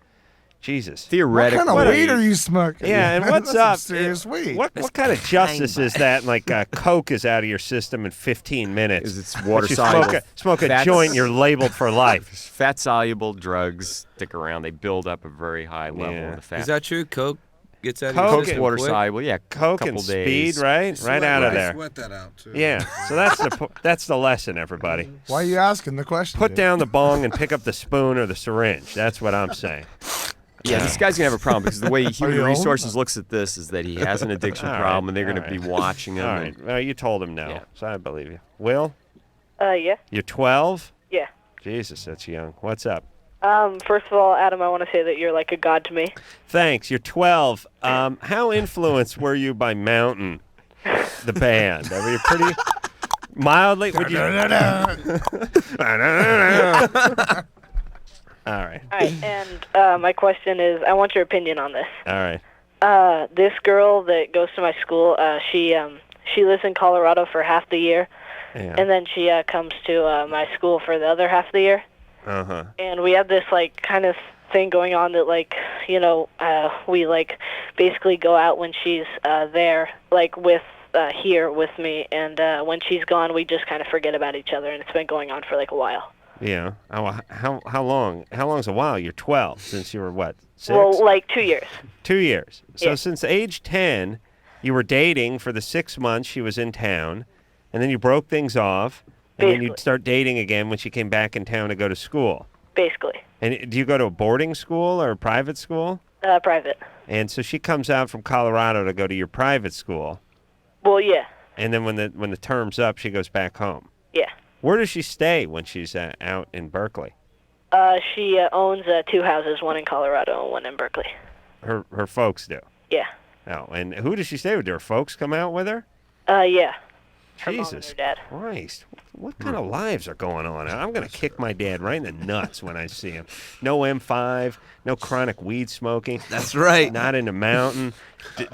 Speaker 2: Jesus.
Speaker 4: What
Speaker 11: Theoretically,
Speaker 4: kind of weed are you smoking?
Speaker 2: Yeah, and what's
Speaker 4: That's
Speaker 2: up?
Speaker 4: some serious weed.
Speaker 2: What kind of justice is that? Like Coke is out of your system in 15 minutes.
Speaker 11: Is it's
Speaker 2: But
Speaker 11: water
Speaker 2: you
Speaker 11: soluble.
Speaker 2: Smoke a
Speaker 11: Fats-
Speaker 2: joint, you're labeled for life.
Speaker 11: Fat soluble drugs stick around. They build up a very high level
Speaker 2: Yeah.
Speaker 11: of the fat.
Speaker 3: Is that true? Coke gets out of
Speaker 2: Coke
Speaker 3: your
Speaker 11: Coke's
Speaker 3: system
Speaker 11: water
Speaker 3: quick?
Speaker 11: soluble? Yeah,
Speaker 2: Coke
Speaker 11: couple
Speaker 2: and
Speaker 11: days.
Speaker 2: speed, right out of there.
Speaker 5: Sweat that out too.
Speaker 2: Yeah. So that's the lesson, everybody.
Speaker 4: Why are you asking the question?
Speaker 2: Put
Speaker 4: dude?
Speaker 2: down the bong and pick up the spoon or the syringe. That's what I'm saying.
Speaker 11: Yeah, this guy's gonna have a problem because the way Human
Speaker 4: you
Speaker 11: Resources looks at this is that he has an addiction
Speaker 2: All
Speaker 11: problem,
Speaker 2: right,
Speaker 11: and they're
Speaker 2: all
Speaker 11: gonna be
Speaker 2: right.
Speaker 11: watching him.
Speaker 2: All
Speaker 11: and-
Speaker 2: right. Well, you told him no,
Speaker 11: Yeah.
Speaker 2: so I believe you. Will,
Speaker 12: Yeah.
Speaker 2: you're 12?
Speaker 12: Yeah.
Speaker 2: Jesus, that's young. What's up?
Speaker 20: First of all, Adam, I want to say that you're like a god to me.
Speaker 2: Thanks. You're 12. How influenced were you by Mountain, the band? Were you pretty mildly? Would you? All right.
Speaker 20: All right, and my question is, I want your opinion on this.
Speaker 2: All right.
Speaker 20: This girl that goes to my school, she lives in Colorado for half the year, and then she comes to my school for the other half of the year.
Speaker 2: Uh-huh.
Speaker 20: And we have this like kind of thing going on that like, we like basically go out when she's there, like with here with me, and when she's gone, we just kind of forget about each other, and it's been going on for like a while.
Speaker 2: Yeah. Oh, how long? How long's a while? You're 12 since you were what? 6?
Speaker 20: Well, like 2 years.
Speaker 2: 2 years. So
Speaker 20: Yeah.
Speaker 2: since age 10, you were dating for the 6 months she was in town, and then you broke things off, and then you'd start dating again when she came back in town to go to school.
Speaker 20: Basically.
Speaker 2: And do you go to a boarding school or a private school?
Speaker 20: Private.
Speaker 2: And so she comes out from Colorado to go to your private school,
Speaker 20: Well, yeah.
Speaker 2: and then when the term's up, she goes back home.
Speaker 20: Yeah.
Speaker 2: Where does she stay when she's out in Berkeley?
Speaker 20: She owns 2 houses, one in Colorado and one in Berkeley.
Speaker 2: Her folks do.
Speaker 20: Yeah.
Speaker 2: Oh, and who does she stay with? Do her folks come out with her?
Speaker 20: Yeah.
Speaker 2: Jesus
Speaker 20: dad.
Speaker 2: Christ. What kind of lives are going on? I'm going to kick my dad right in the nuts when I see him. No M5, no chronic weed smoking.
Speaker 3: That's right.
Speaker 2: Not in the mountain.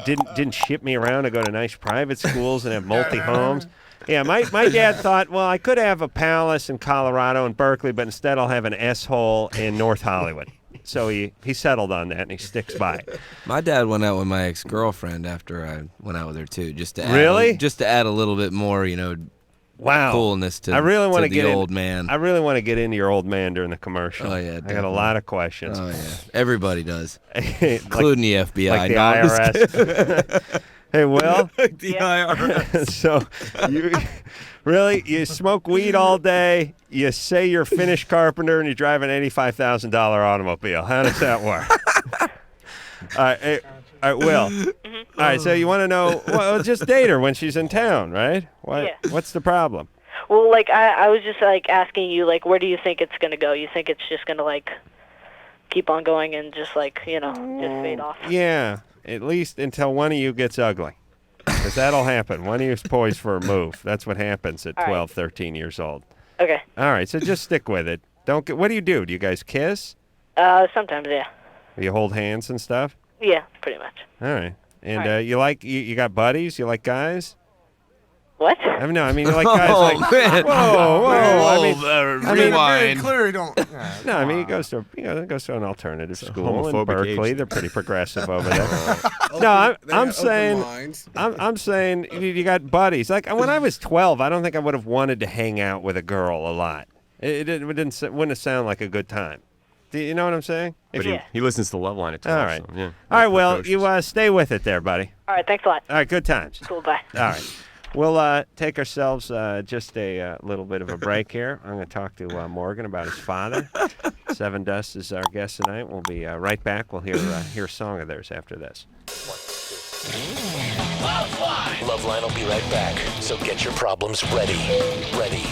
Speaker 2: Didn't ship me around to go to nice private schools and have multi-homes. Yeah, my dad thought, well, I could have a palace in Colorado and Berkeley, but instead I'll have an S-hole in North Hollywood. So he settled on that, and he sticks by it.
Speaker 3: My dad went out with my ex-girlfriend after I went out with her too, just to add a little bit more,
Speaker 2: wow,
Speaker 3: coolness to,
Speaker 2: I really want
Speaker 3: to
Speaker 2: to
Speaker 3: the
Speaker 2: get
Speaker 3: old man.
Speaker 2: I really want to get into your old man during the commercial.
Speaker 3: Oh yeah,
Speaker 2: I got a
Speaker 3: definitely.
Speaker 2: lot of questions.
Speaker 3: Oh yeah, everybody does,
Speaker 2: Like-
Speaker 3: including the FBI,
Speaker 2: like the
Speaker 3: No, I'm just
Speaker 2: IRS. Hey, Will.
Speaker 3: the IRS.
Speaker 2: So you you smoke weed all day. You say you're a Finnish carpenter, and you drive an $85,000 automobile. How does that work? All right, Will. All right, so you want to know? Well, just date her when she's in town, right? What's the problem?
Speaker 20: Well, like I was just like asking you, like, where do you think it's gonna go? You think it's just gonna like keep on going and just like just fade off?
Speaker 2: Yeah, at least until one of you gets ugly. Because that'll happen. One of you's poised for a move. That's what happens at
Speaker 20: All right.
Speaker 2: 12, 13 years old.
Speaker 20: Okay.
Speaker 2: All right, so just stick with it. What do you do? Do you guys kiss?
Speaker 20: Sometimes, yeah.
Speaker 2: Do you hold hands and stuff?
Speaker 20: Yeah, pretty much.
Speaker 2: All right. And
Speaker 20: All right.
Speaker 2: you got buddies? You like guys?
Speaker 20: What?
Speaker 2: I mean, you like guys like
Speaker 3: man.
Speaker 2: whoa.
Speaker 3: rewind.
Speaker 4: Clearly don't.
Speaker 2: No, I mean he goes to an alternative school in
Speaker 11: homophobic
Speaker 2: Berkeley.
Speaker 11: age.
Speaker 2: They're pretty progressive over there. No, I'm saying you got buddies. Like when I was 12, I don't think I would have wanted to hang out with a girl a lot. Wouldn't sound like a good time. Do you know what I'm saying?
Speaker 11: But he listens to LoveLine at 12.
Speaker 2: All right.
Speaker 11: So, yeah.
Speaker 2: All right. Well, you stay with it there, buddy.
Speaker 20: All right, thanks a lot.
Speaker 2: All right. Good times.
Speaker 20: Cool, bye.
Speaker 2: All right. We'll take ourselves just a little bit of a break here. I'm going to talk to Morgan about his father. Sevendust is our guest tonight. We'll be right back. We'll hear a song of theirs after this.
Speaker 1: LoveLine will be right back, so get your problems ready. Ready.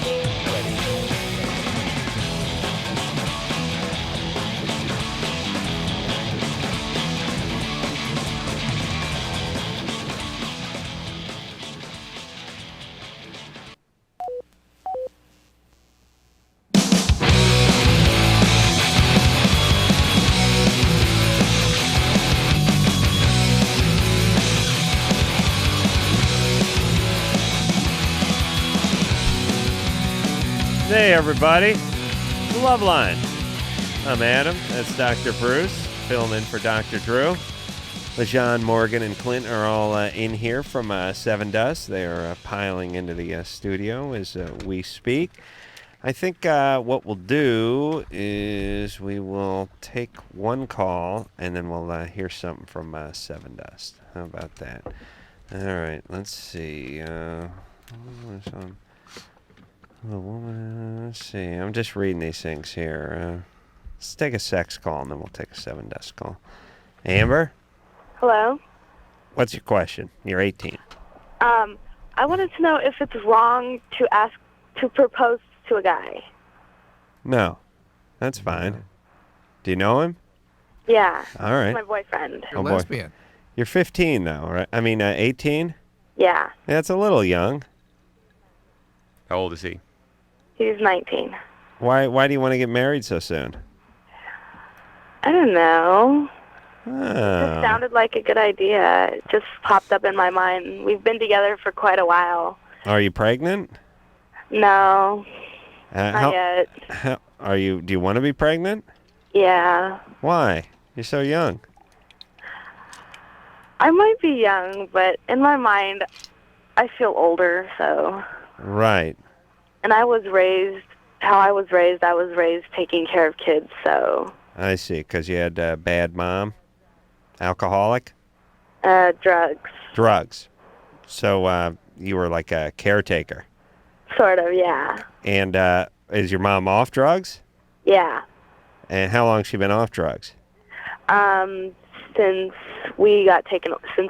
Speaker 2: Hey, everybody. LoveLine. I'm Adam. That's Dr. Bruce, filling in for Dr. Drew. LeJean, Morgan, and Clint are all in here from Sevendust. They are piling into the studio as we speak. I think what we'll do is we will take one call, and then we'll hear something from Sevendust. How about that? All right, let's see. Let's see. I'm just reading these things here. Let's take a sex call, and then we'll take a Sevendust call. Amber,
Speaker 8: Hello.
Speaker 2: what's your question? You're 18.
Speaker 8: I wanted to know if it's wrong to propose to a guy.
Speaker 2: No, that's fine. Do you know him?
Speaker 14: Yeah.
Speaker 2: All right.
Speaker 14: He's my boyfriend.
Speaker 2: Oh, boy. You're 15 though, right? I mean, 18?
Speaker 14: Yeah.
Speaker 2: That's a little young.
Speaker 11: How old is he?
Speaker 14: He's 19.
Speaker 2: Why do you want to get married so soon?
Speaker 14: I don't know. It
Speaker 2: Oh.
Speaker 14: sounded like a good idea. It just popped up in my mind. We've been together for quite a while.
Speaker 2: Are you pregnant?
Speaker 14: No, not yet.
Speaker 2: Do you want to be pregnant?
Speaker 14: Yeah.
Speaker 2: Why? You're so young.
Speaker 14: I might be young, but in my mind, I feel older, so.
Speaker 2: Right.
Speaker 14: And how I was raised taking care of kids, so.
Speaker 2: I see, because you had a bad mom? Alcoholic?
Speaker 14: Drugs.
Speaker 2: Drugs. So you were like a caretaker.
Speaker 14: Sort of, yeah.
Speaker 2: And is your mom off drugs?
Speaker 14: Yeah.
Speaker 2: And how long has she been off drugs?
Speaker 14: Since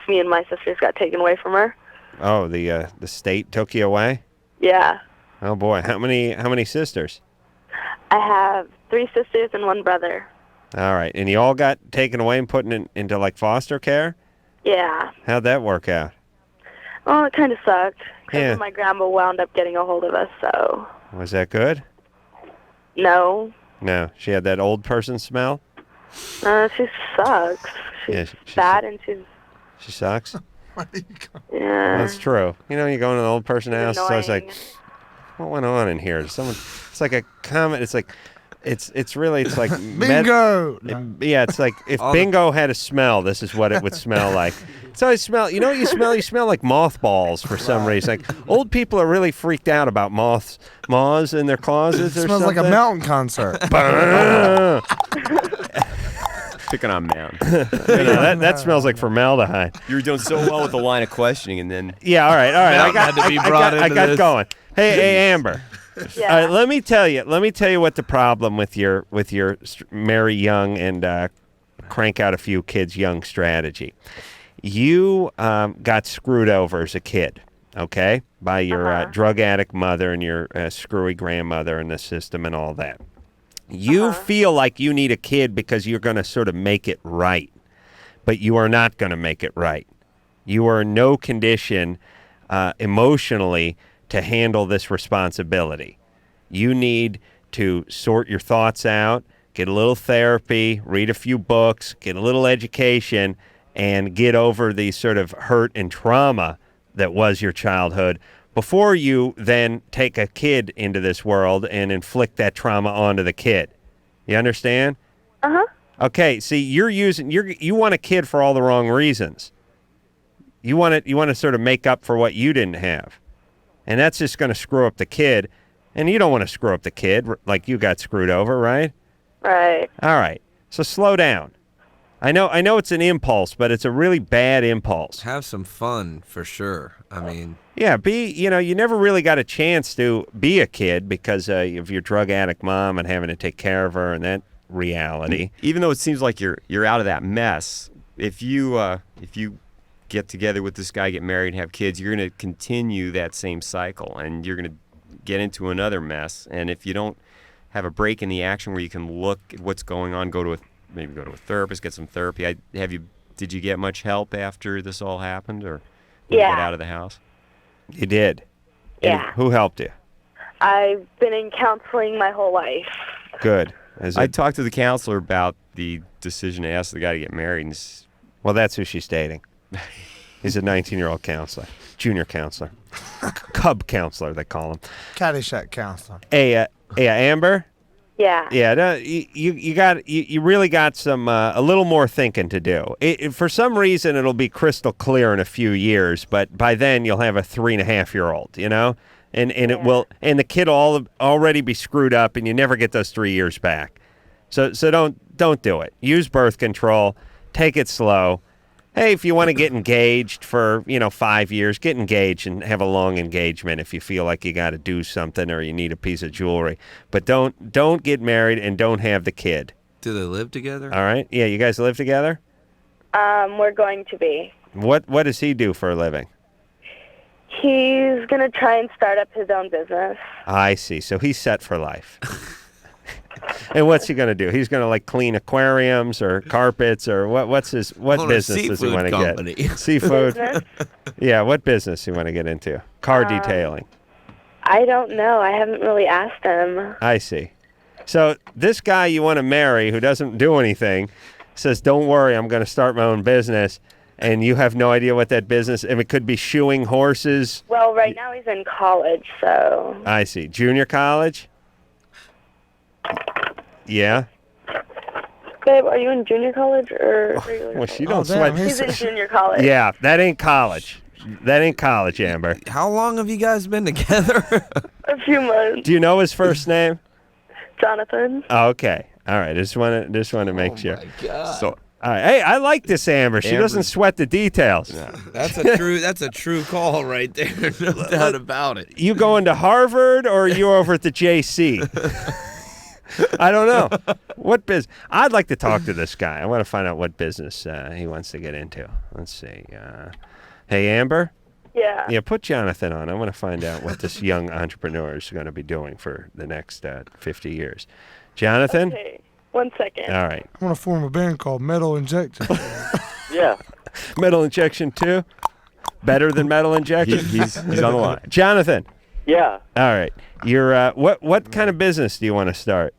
Speaker 14: me and my sisters got taken away from her.
Speaker 2: Oh, the state took you away?
Speaker 14: Yeah.
Speaker 2: Oh boy, how many sisters?
Speaker 14: I have 3 sisters and 1 brother.
Speaker 2: All right, and you all got taken away and put into like foster care?
Speaker 14: Yeah.
Speaker 2: How'd that work out?
Speaker 14: Oh, it kind of sucked. Because
Speaker 2: Yeah.
Speaker 14: my grandma wound up getting a hold of us, so.
Speaker 2: Was that good?
Speaker 14: No.
Speaker 2: No, she had that old person smell?
Speaker 14: She sucks.
Speaker 2: Yeah,
Speaker 14: She's fat and she's.
Speaker 2: She sucks?
Speaker 14: Yeah.
Speaker 2: That's true. You know, you go in an old person
Speaker 14: She's
Speaker 2: house, so it's like,
Speaker 14: annoying.
Speaker 2: what went on in here? It's like a comment. It's like, it's really like
Speaker 4: Bingo!
Speaker 2: Yeah, it's like if
Speaker 3: All the-
Speaker 2: bingo had a smell, this is what it would smell like. So I smell. You know what you smell? You smell like mothballs for some reason. Like old people are really freaked out about moths in their closets.
Speaker 4: It
Speaker 2: or
Speaker 4: smells like a
Speaker 2: something.
Speaker 4: mountain concert.
Speaker 11: Picking on Mountain.
Speaker 2: You know, that smells like formaldehyde.
Speaker 21: You were doing so well with the line of questioning, and then
Speaker 2: Yeah, all right.
Speaker 21: Mountain
Speaker 2: I
Speaker 21: had to be brought
Speaker 2: got
Speaker 21: into this.
Speaker 2: going. Hey, Amber.
Speaker 14: Yeah.
Speaker 2: All right, let me tell you what the problem with your marry young and crank out a few kids young strategy. You got screwed over as a kid, okay, by your drug addict mother and your screwy grandmother in the system and all that. You feel like you need a kid because you're going to sort of make it right, but you are not going to make it right. You are in no condition emotionally to handle this responsibility. You need to sort your thoughts out, get a little therapy, read a few books, get a little education, and get over the sort of hurt and trauma that was your childhood before you then take a kid into this world and inflict that trauma onto the kid. You understand?
Speaker 14: Uh-huh.
Speaker 2: Okay, see, you want a kid for all the wrong reasons. You want to sort of make up for what you didn't have. And that's just going to screw up the kid. And you don't want to screw up the kid like you got screwed over, right?
Speaker 14: Right.
Speaker 2: All right. So slow down. I know it's an impulse, but it's a really bad impulse.
Speaker 3: Have some fun for sure. I mean,
Speaker 2: Yeah, you never really got a chance to be a kid because of your drug addict mom and having to take care of her and that reality.
Speaker 11: Even though it seems like you're out of that mess, if you get together with this guy, get married, and have kids, you're going to continue that same cycle, and you're going to get into another mess. And if you don't have a break in the action where you can look at what's going on, maybe go to a therapist, get some therapy. Did you get much help after this all happened, or when you get out of the house?
Speaker 2: You did.
Speaker 14: Yeah.
Speaker 2: And who helped you?
Speaker 14: I've been in counseling my whole life.
Speaker 2: Good.
Speaker 11: I talked to the counselor about the decision to ask the guy to get married. And
Speaker 2: well, that's who she's dating. He's a 19-year-old counselor, junior counselor, cub counselor they call him.
Speaker 4: Caddyshack counselor.
Speaker 2: Hey, Amber.
Speaker 14: Yeah.
Speaker 2: Yeah, you really got some a little more thinking to do. For some reason, it'll be crystal clear in a few years, but by then you'll have a 3.5-year-old, you know, and it will, and the kid will already be screwed up, and you never get those 3 years back. So don't do it. Use birth control. Take it slow. Hey, if you want to get engaged for 5 years, get engaged and have a long engagement if you feel like you got to do something or you need a piece of jewelry. But don't get married and don't have the kid.
Speaker 3: do they live together?
Speaker 2: All right. Yeah, you guys live together?
Speaker 14: We're going to be.
Speaker 2: What does he do for a living?
Speaker 14: He's going to try and start up his own business.
Speaker 2: I see. So he's set for life. And what's he going to do? He's going to like clean aquariums or carpets or what? What
Speaker 3: Own a
Speaker 2: business does he
Speaker 3: seafood
Speaker 2: want to
Speaker 3: company.
Speaker 2: get? Seafood.
Speaker 14: Business?
Speaker 2: Yeah, what business do you want to get into? Car detailing.
Speaker 14: I don't know. I haven't really asked him.
Speaker 2: I see. So this guy you want to marry who doesn't do anything says, "Don't worry, I'm going to start my own business." And you have no idea what that business, and it could be shoeing horses.
Speaker 14: Well, right now he's in college, so.
Speaker 2: I see. Junior college? Yeah.
Speaker 14: Babe, are you in junior college or regular
Speaker 2: Well, she
Speaker 14: college?
Speaker 2: don't sweat.
Speaker 14: He's in junior college.
Speaker 2: Yeah, that ain't college. That ain't college, Amber.
Speaker 3: How long have you guys been together?
Speaker 14: A few months.
Speaker 2: Do you know his first name?
Speaker 14: Jonathan.
Speaker 2: Oh, okay. All right. Just want to make sure.
Speaker 3: God.
Speaker 2: So, all right. Hey, I like this Amber. She doesn't sweat the details.
Speaker 3: That's a true call right there. No doubt about it.
Speaker 2: You going to Harvard or are you over at the JC? I don't know. What business? I'd like to talk to this guy. I want to find out what business he wants to get into. Let's see. Hey, Amber?
Speaker 14: Yeah.
Speaker 2: Yeah, put Jonathan on. I want to find out what this young entrepreneur is going to be doing for the next 50 years. Jonathan?
Speaker 14: Okay. 1 second.
Speaker 2: All right.
Speaker 4: I want to form a band called Metal Injection.
Speaker 6: Yeah.
Speaker 2: Metal Injection 2? Better than Metal Injection?
Speaker 11: He's on the line.
Speaker 2: Jonathan?
Speaker 6: Yeah.
Speaker 2: All right. You're what kind of business do you want to start?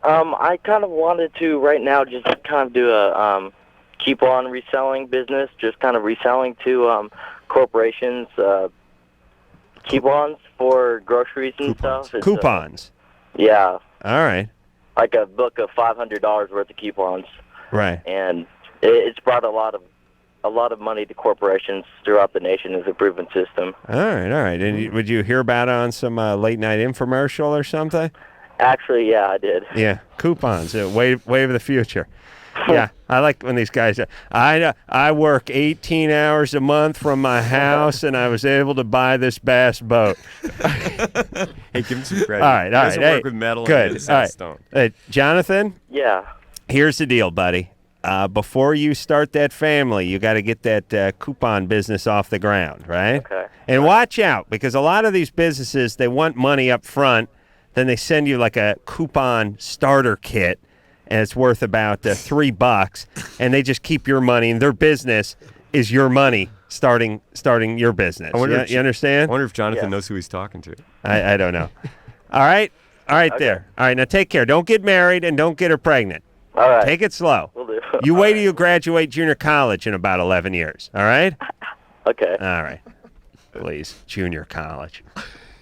Speaker 6: I kind of wanted to right now just kind of do a coupon reselling business, just kind of reselling to corporations coupons for groceries and stuff. It's,
Speaker 2: Coupons.
Speaker 6: Yeah.
Speaker 2: All right.
Speaker 6: Like a book of $500 worth of coupons.
Speaker 2: Right.
Speaker 6: And it's brought a lot of money to corporations throughout the nation as a proven system.
Speaker 2: All right. And would you hear about it on some late night infomercial or something?
Speaker 6: Actually, yeah, I did.
Speaker 2: Yeah, coupons, wave of the future. Yeah, I like when these guys. I work 18 hours a month from my house, and I was able to buy this bass boat.
Speaker 11: Hey, give him some credit.
Speaker 2: All right.
Speaker 11: He doesn't
Speaker 2: Hey,
Speaker 11: work with metal
Speaker 2: good.
Speaker 11: and
Speaker 2: All right.
Speaker 11: stone.
Speaker 2: Jonathan.
Speaker 6: Yeah.
Speaker 2: Here's the deal, buddy. Before you start that family, you got to get that coupon business off the ground, right?
Speaker 6: Okay.
Speaker 2: And watch out, because a lot of these businesses, they want money up front, then they send you like a coupon starter kit, and it's worth about $3, and they just keep your money, and their business is your money starting your business. You understand?
Speaker 11: I wonder if Jonathan knows who he's talking to.
Speaker 2: I don't know. All right? All right,
Speaker 6: Okay.
Speaker 2: there. All right, now take care. Don't get married and don't get her pregnant.
Speaker 6: All right.
Speaker 2: Take it slow.
Speaker 6: Will do.
Speaker 2: You wait till you graduate junior college in about 11 years. All right?
Speaker 6: Okay.
Speaker 2: All right. Please, junior college.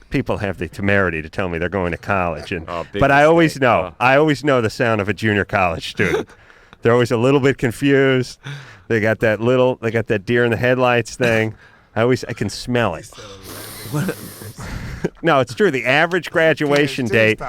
Speaker 2: People have the temerity to tell me they're going to college, but I always know. I always know the sound of a junior college student. They're always a little bit confused. They got that deer in the headlights thing. I can smell it. No, it's true. The average graduation date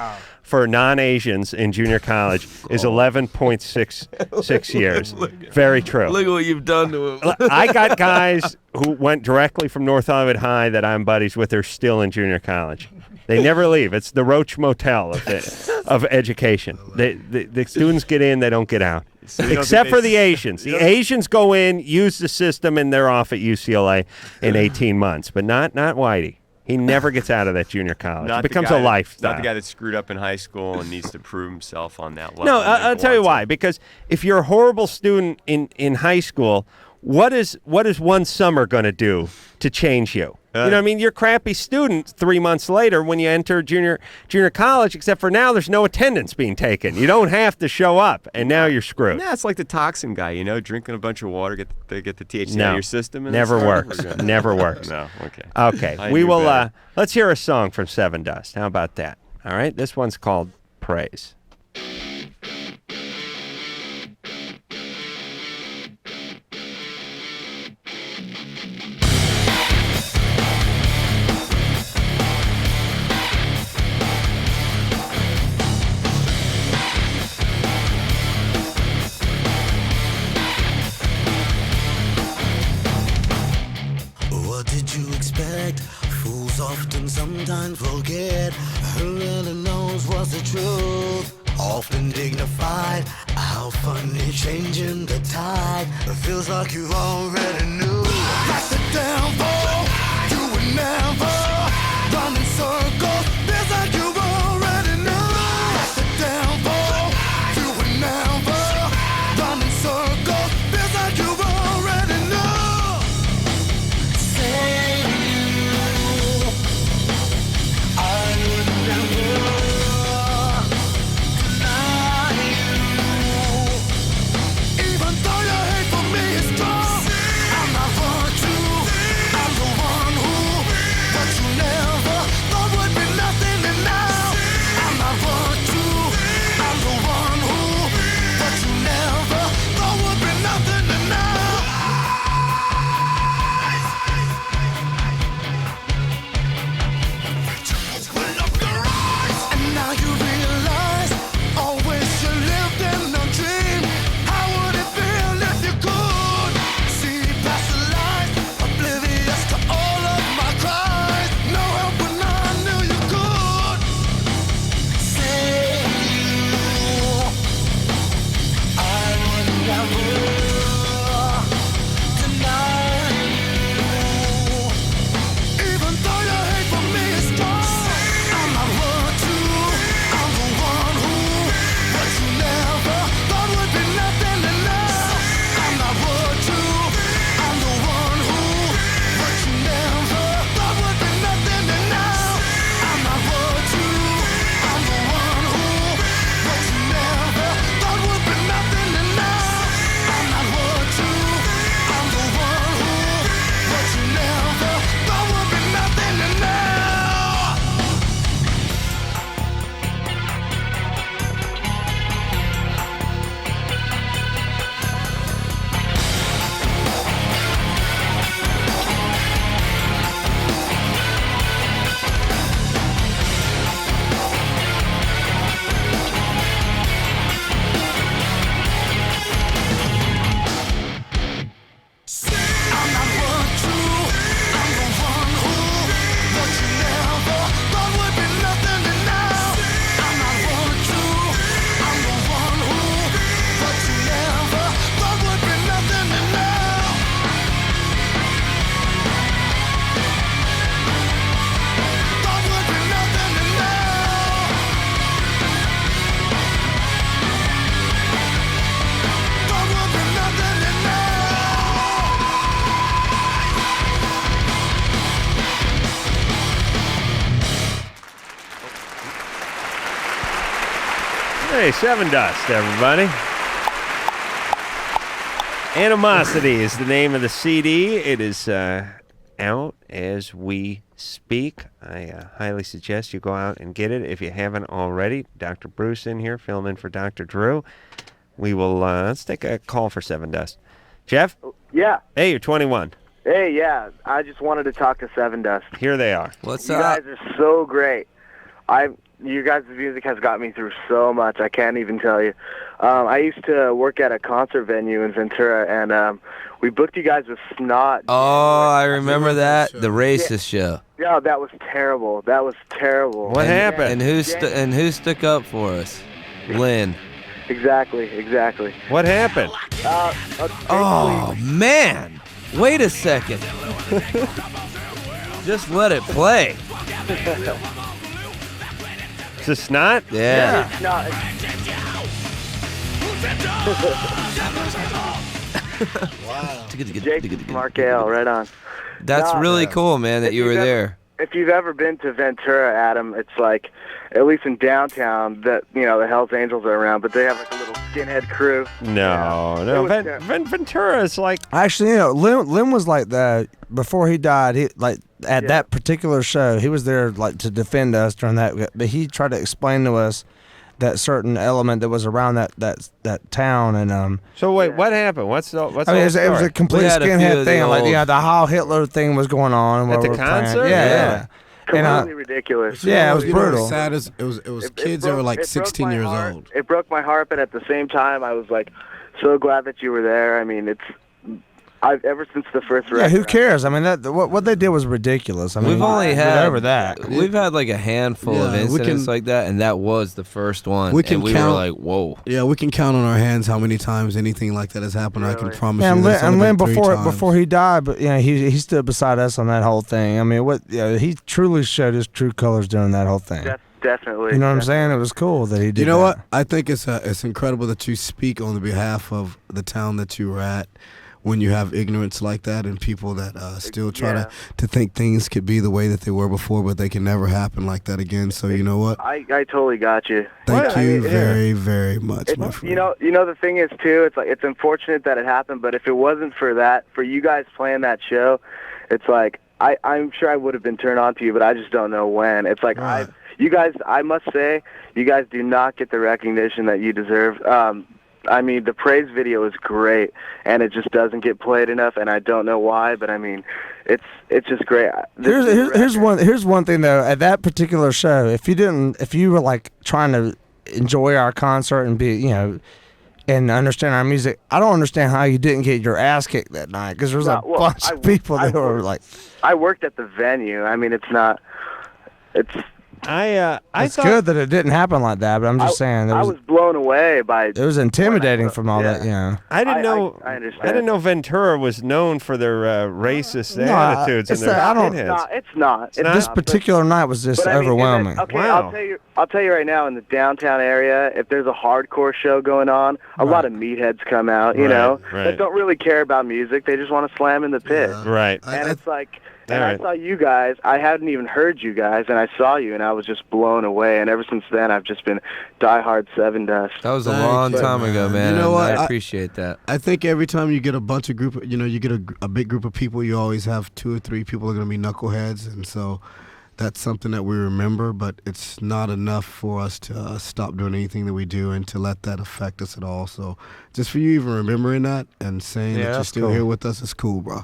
Speaker 2: for non-Asians in junior college is 11.66 years. Very true.
Speaker 3: Look at what you've done to him.
Speaker 2: I got guys who went directly from North Hollywood High that I'm buddies with. They're still in junior college. They never leave. It's the Roach Motel of education. The students get in, they don't get out.
Speaker 11: So you don't
Speaker 2: Except
Speaker 11: think
Speaker 2: for
Speaker 11: they-
Speaker 2: the Asians. The Asians go in, use the system, and they're off at UCLA in 18 months. But not Whitey. He never gets out of that junior college.
Speaker 11: Not
Speaker 2: It
Speaker 11: the
Speaker 2: becomes
Speaker 11: guy
Speaker 2: a lifestyle.
Speaker 11: Not the guy that screwed up in high school and needs to prove himself on that level.
Speaker 2: No, I'll tell you why. Because if you're a horrible student in high school, what is one summer going to do to change you? You know what I mean? You're a crappy student 3 months later when you enter junior college, except for now there's no attendance being taken. You don't have to show up, and now you're screwed.
Speaker 11: Yeah, it's like the toxin guy, drinking a bunch of water, get the THC out
Speaker 2: No,
Speaker 11: of your system. And
Speaker 2: never
Speaker 11: that's
Speaker 2: works.
Speaker 11: we're good.
Speaker 2: Never works.
Speaker 11: No, okay.
Speaker 2: Okay,
Speaker 11: I
Speaker 2: we
Speaker 11: knew
Speaker 2: will.
Speaker 11: better.
Speaker 2: Let's hear a song from Sevendust. How about that? All right, this one's called "Praise."
Speaker 10: What did you expect? Fools often sometimes forget. Who really knows what's the truth? Often dignified, how funny changing the tide. It feels like you already knew. That's the downfall. You would never run in circles. Feels like you already knew. That's the downfall.
Speaker 2: Hey, Sevendust, everybody. Animosity is the name of the CD. It is out as we speak. I highly suggest you go out and get it if you haven't already. Dr. Bruce in here, filling in for Dr. Drew. We will, let's take a call for Sevendust. Jeff?
Speaker 7: Yeah.
Speaker 2: Hey, you're 21.
Speaker 7: Hey, yeah. I just wanted to talk to Sevendust.
Speaker 2: Here they are.
Speaker 3: What's
Speaker 7: you
Speaker 3: up?
Speaker 7: You guys are so great. You guys' music has got me through so much. I can't even tell you. I used to work at a concert venue in Ventura, and we booked you guys with Snot.
Speaker 3: Oh, I remember that. The racist show.
Speaker 7: Yeah, that was terrible. That was terrible.
Speaker 2: What happened?
Speaker 3: And who stuck up for us? Lynn.
Speaker 7: Exactly.
Speaker 2: What happened?
Speaker 3: Oh, man. Wait a second. Just let it play.
Speaker 2: Is this Snot?
Speaker 3: Yeah.
Speaker 7: Wow. Jake Markale, right on.
Speaker 3: That's really cool, man, that you were there.
Speaker 7: If you've ever been to Ventura, Adam, it's like, at least in downtown, that the Hells Angels are around, but they have like a little skinhead crew.
Speaker 2: No. Ventura is like...
Speaker 4: Actually, Lynn was like that before he died. He at that particular show, he was there like to defend us during that. But he tried to explain to us that certain element that was around that town. And
Speaker 2: So wait, what happened? What's
Speaker 4: I mean, it was a complete skinhead thing. Like the Heil Hitler thing was going on
Speaker 2: at the concert.
Speaker 4: Yeah.
Speaker 7: Completely ridiculous.
Speaker 4: Yeah, it was brutal.
Speaker 5: Sad as it was kids that were like 16 years old.
Speaker 7: It broke my heart, but at the same time, I was like so glad that you were there. I mean, I've ever since the first record.
Speaker 4: Yeah, who cares? I mean, what they did was ridiculous. I mean,
Speaker 3: We've only had
Speaker 4: over that.
Speaker 3: We've had like a handful of incidents like that, and that was the first one.
Speaker 5: We
Speaker 3: were like, whoa.
Speaker 5: Yeah, we can count on our hands how many times anything like that has happened. Really? I can promise you.
Speaker 4: And Lynn before he died, but he stood beside us on that whole thing. I mean, he truly showed his true colors during that whole thing.
Speaker 7: Definitely.
Speaker 4: You know what I'm saying? It was cool that he did.
Speaker 5: You know
Speaker 4: that.
Speaker 5: what? I think it's incredible that you speak on the behalf of the town that you were at. When you have ignorance like that and people that still try to think things could be the way that they were before, but they can never happen like that again. So you know what?
Speaker 7: I totally got you.
Speaker 5: Thank you very, very much, my friend.
Speaker 7: You know the thing is too. It's like it's unfortunate that it happened, but if it wasn't for that, for you guys playing that show, it's like I'm sure I would have been turned on to you, but I just don't know when. It's like you guys. I must say, you guys do not get the recognition that you deserve. I mean, the praise video is great, and it just doesn't get played enough, and I don't know why, but I mean, it's just great.
Speaker 4: Here's one thing though. At that particular show, if you were like trying to enjoy our concert and be, and understand our music, I don't understand how you didn't get your ass kicked that night because there's a bunch of people that were like.
Speaker 7: I worked at the venue. I mean, it's.
Speaker 4: It's good that it didn't happen like that, but I'm just saying.
Speaker 7: I was blown away by.
Speaker 4: It was intimidating from all that,
Speaker 2: I didn't know.
Speaker 7: I understand.
Speaker 2: I didn't know Ventura was known for their racist attitudes and their skinheads.
Speaker 7: It's not.
Speaker 4: This particular night was just overwhelming.
Speaker 7: Wow. I'll tell you right now. In the downtown area, if there's a hardcore show going on, a lot of meatheads come out. That don't really care about music. They just want to slam in the pit.
Speaker 2: Right.
Speaker 7: And it's like. And I saw you guys. I hadn't even heard you guys, and I saw you, and I was just blown away. And ever since then, I've just been diehard Sevendust.
Speaker 3: That was a long time ago, man.
Speaker 5: You know what?
Speaker 3: I appreciate that.
Speaker 5: I think every time you get a bunch of group, you get a big group of people, you always have 2 or 3 people are going to be knuckleheads, and so that's something that we remember. But it's not enough for us to stop doing anything that we do and to let that affect us at all. So just for you even remembering that and saying that you're still here with us is cool, bro.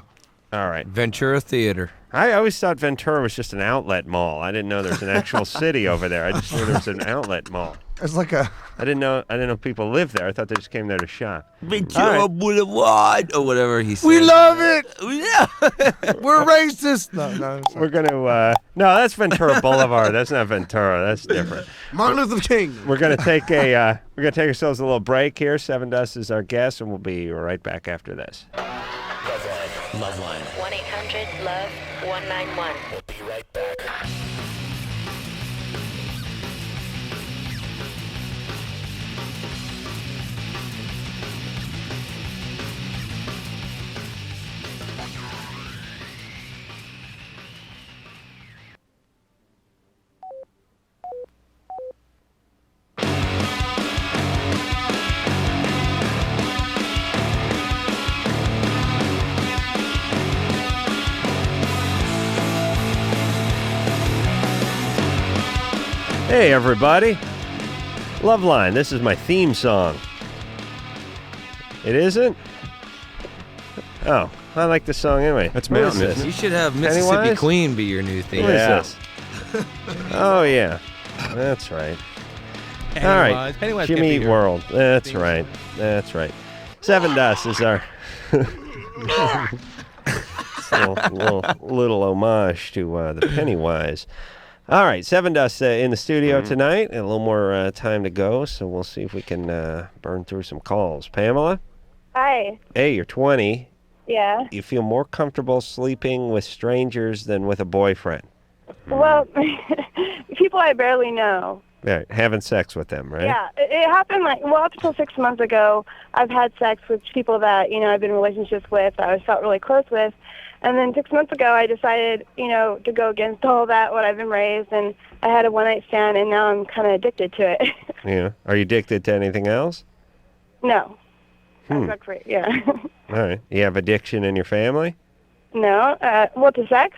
Speaker 2: All right.
Speaker 3: Ventura Theater.
Speaker 2: I always thought Ventura was just an outlet mall. I didn't know there's an actual city over there. I just knew there was an outlet mall.
Speaker 4: It's like a.
Speaker 2: I didn't know people lived there. I thought they just came there to shop.
Speaker 3: Ventura Boulevard or whatever he said.
Speaker 4: We love it.
Speaker 3: Yeah.
Speaker 4: We're racist. No.
Speaker 2: We're gonna. No, that's Ventura Boulevard. That's not Ventura. That's different.
Speaker 5: Martin Luther King.
Speaker 2: We're gonna take ourselves a little break here. Sevendust is our guest, and we'll be right back after this.
Speaker 1: LoveLine.
Speaker 22: 1-800-LOVE-191.
Speaker 1: We'll be right back.
Speaker 2: Hey, everybody. LoveLine, this is my theme song. It isn't? Oh, I like this song anyway.
Speaker 11: That's
Speaker 2: What is
Speaker 11: Mountain,
Speaker 2: this?
Speaker 11: isn't it?
Speaker 3: You should have Mississippi
Speaker 2: Pennywise?
Speaker 3: Queen be your new theme.
Speaker 2: What is this? Oh, yeah. That's right. All right.
Speaker 9: Pennywise
Speaker 2: Jimmy
Speaker 9: can't
Speaker 2: Eat
Speaker 9: be your
Speaker 2: World. That's right. That's right. Sevendust is our little homage to the Pennywise. All right, Sevendust in the studio tonight, and a little more time to go, so we'll see if we can burn through some calls. Pamela?
Speaker 8: Hi.
Speaker 2: Hey, you're 20.
Speaker 8: Yeah.
Speaker 2: You feel more comfortable sleeping with strangers than with a boyfriend.
Speaker 8: Well, people I barely know.
Speaker 2: Right, having sex with them, right?
Speaker 8: Yeah, it happened up until 6 months ago. I've had sex with people that, I've been in relationships with, that I felt really close with. And then 6 months ago, I decided, to go against all that, what I've been raised, and I had a one-night stand, and now I'm kind of addicted to it.
Speaker 2: Yeah. Are you addicted to anything else?
Speaker 8: No.
Speaker 2: Hmm.
Speaker 8: That's great, yeah.
Speaker 2: All right. You have addiction in your family?
Speaker 8: No. What, to sex?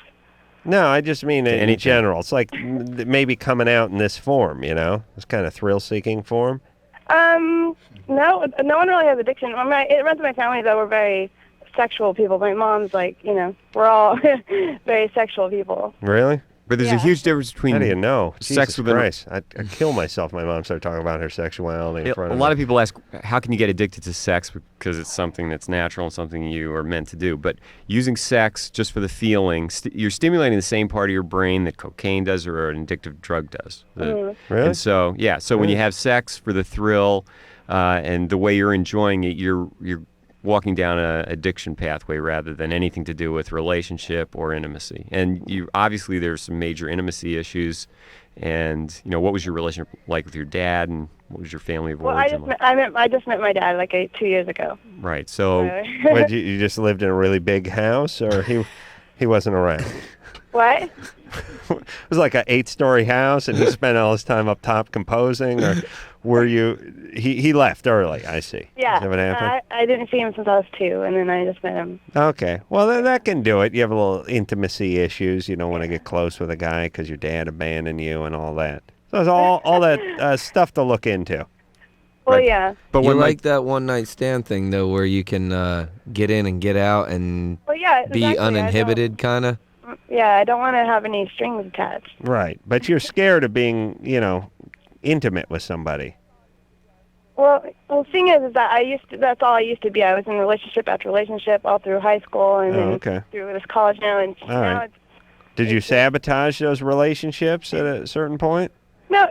Speaker 2: No, I just mean in
Speaker 11: Anything.
Speaker 2: general. It's like maybe coming out in this form, this kind of thrill-seeking form.
Speaker 8: No one really has addiction. It runs in my family, though. We're very sexual people. My mom's we're all very sexual people.
Speaker 2: Really?
Speaker 11: But there's a huge difference between
Speaker 2: How do you know?
Speaker 11: sex
Speaker 2: Jesus
Speaker 11: with
Speaker 2: Christ. I'd kill myself if my mom started talking about her sexuality in front
Speaker 11: A
Speaker 2: of
Speaker 11: lot
Speaker 2: me.
Speaker 11: of people ask, how can you get addicted to sex? Because it's something that's natural and something you are meant to do. But using sex just for the feeling, you're stimulating the same part of your brain that cocaine does or an addictive drug does.
Speaker 2: Really?
Speaker 11: And so, so when you have sex for the thrill and the way you're enjoying it, you're walking down an addiction pathway rather than anything to do with relationship or intimacy. And obviously there's some major intimacy issues. And what was your relationship like with your dad, and what was your family of
Speaker 8: Well,
Speaker 11: origin like?
Speaker 8: I just met my dad 2 years ago.
Speaker 11: Right. So
Speaker 2: What, you just lived in a really big house, or he wasn't around?
Speaker 8: What?
Speaker 2: It was like an 8-story house, and he spent all his time up top composing, or were you? He left early. I see.
Speaker 8: Yeah.
Speaker 2: Is that what happened?
Speaker 8: I didn't see him since I was 2, and then I just met him.
Speaker 2: Okay. Well, then that can do it. You have a little intimacy issues. You don't want to get close with a guy because your dad abandoned you and all that. So it's all that stuff to look into.
Speaker 8: Well, yeah.
Speaker 3: But you like that one-night stand thing, though, where you can get in and get out and
Speaker 8: Well, yeah,
Speaker 3: be
Speaker 8: exactly.
Speaker 3: uninhibited, kind of?
Speaker 8: Yeah, I don't want to have any strings attached.
Speaker 2: Right. But you're scared of being, intimate with somebody.
Speaker 8: Well, the thing is that that's all I used to be. I was in relationship after relationship all through high school and then
Speaker 2: okay.
Speaker 8: through this college now. And
Speaker 2: All
Speaker 8: now
Speaker 2: right. Did you sabotage those relationships at a certain point?
Speaker 8: No,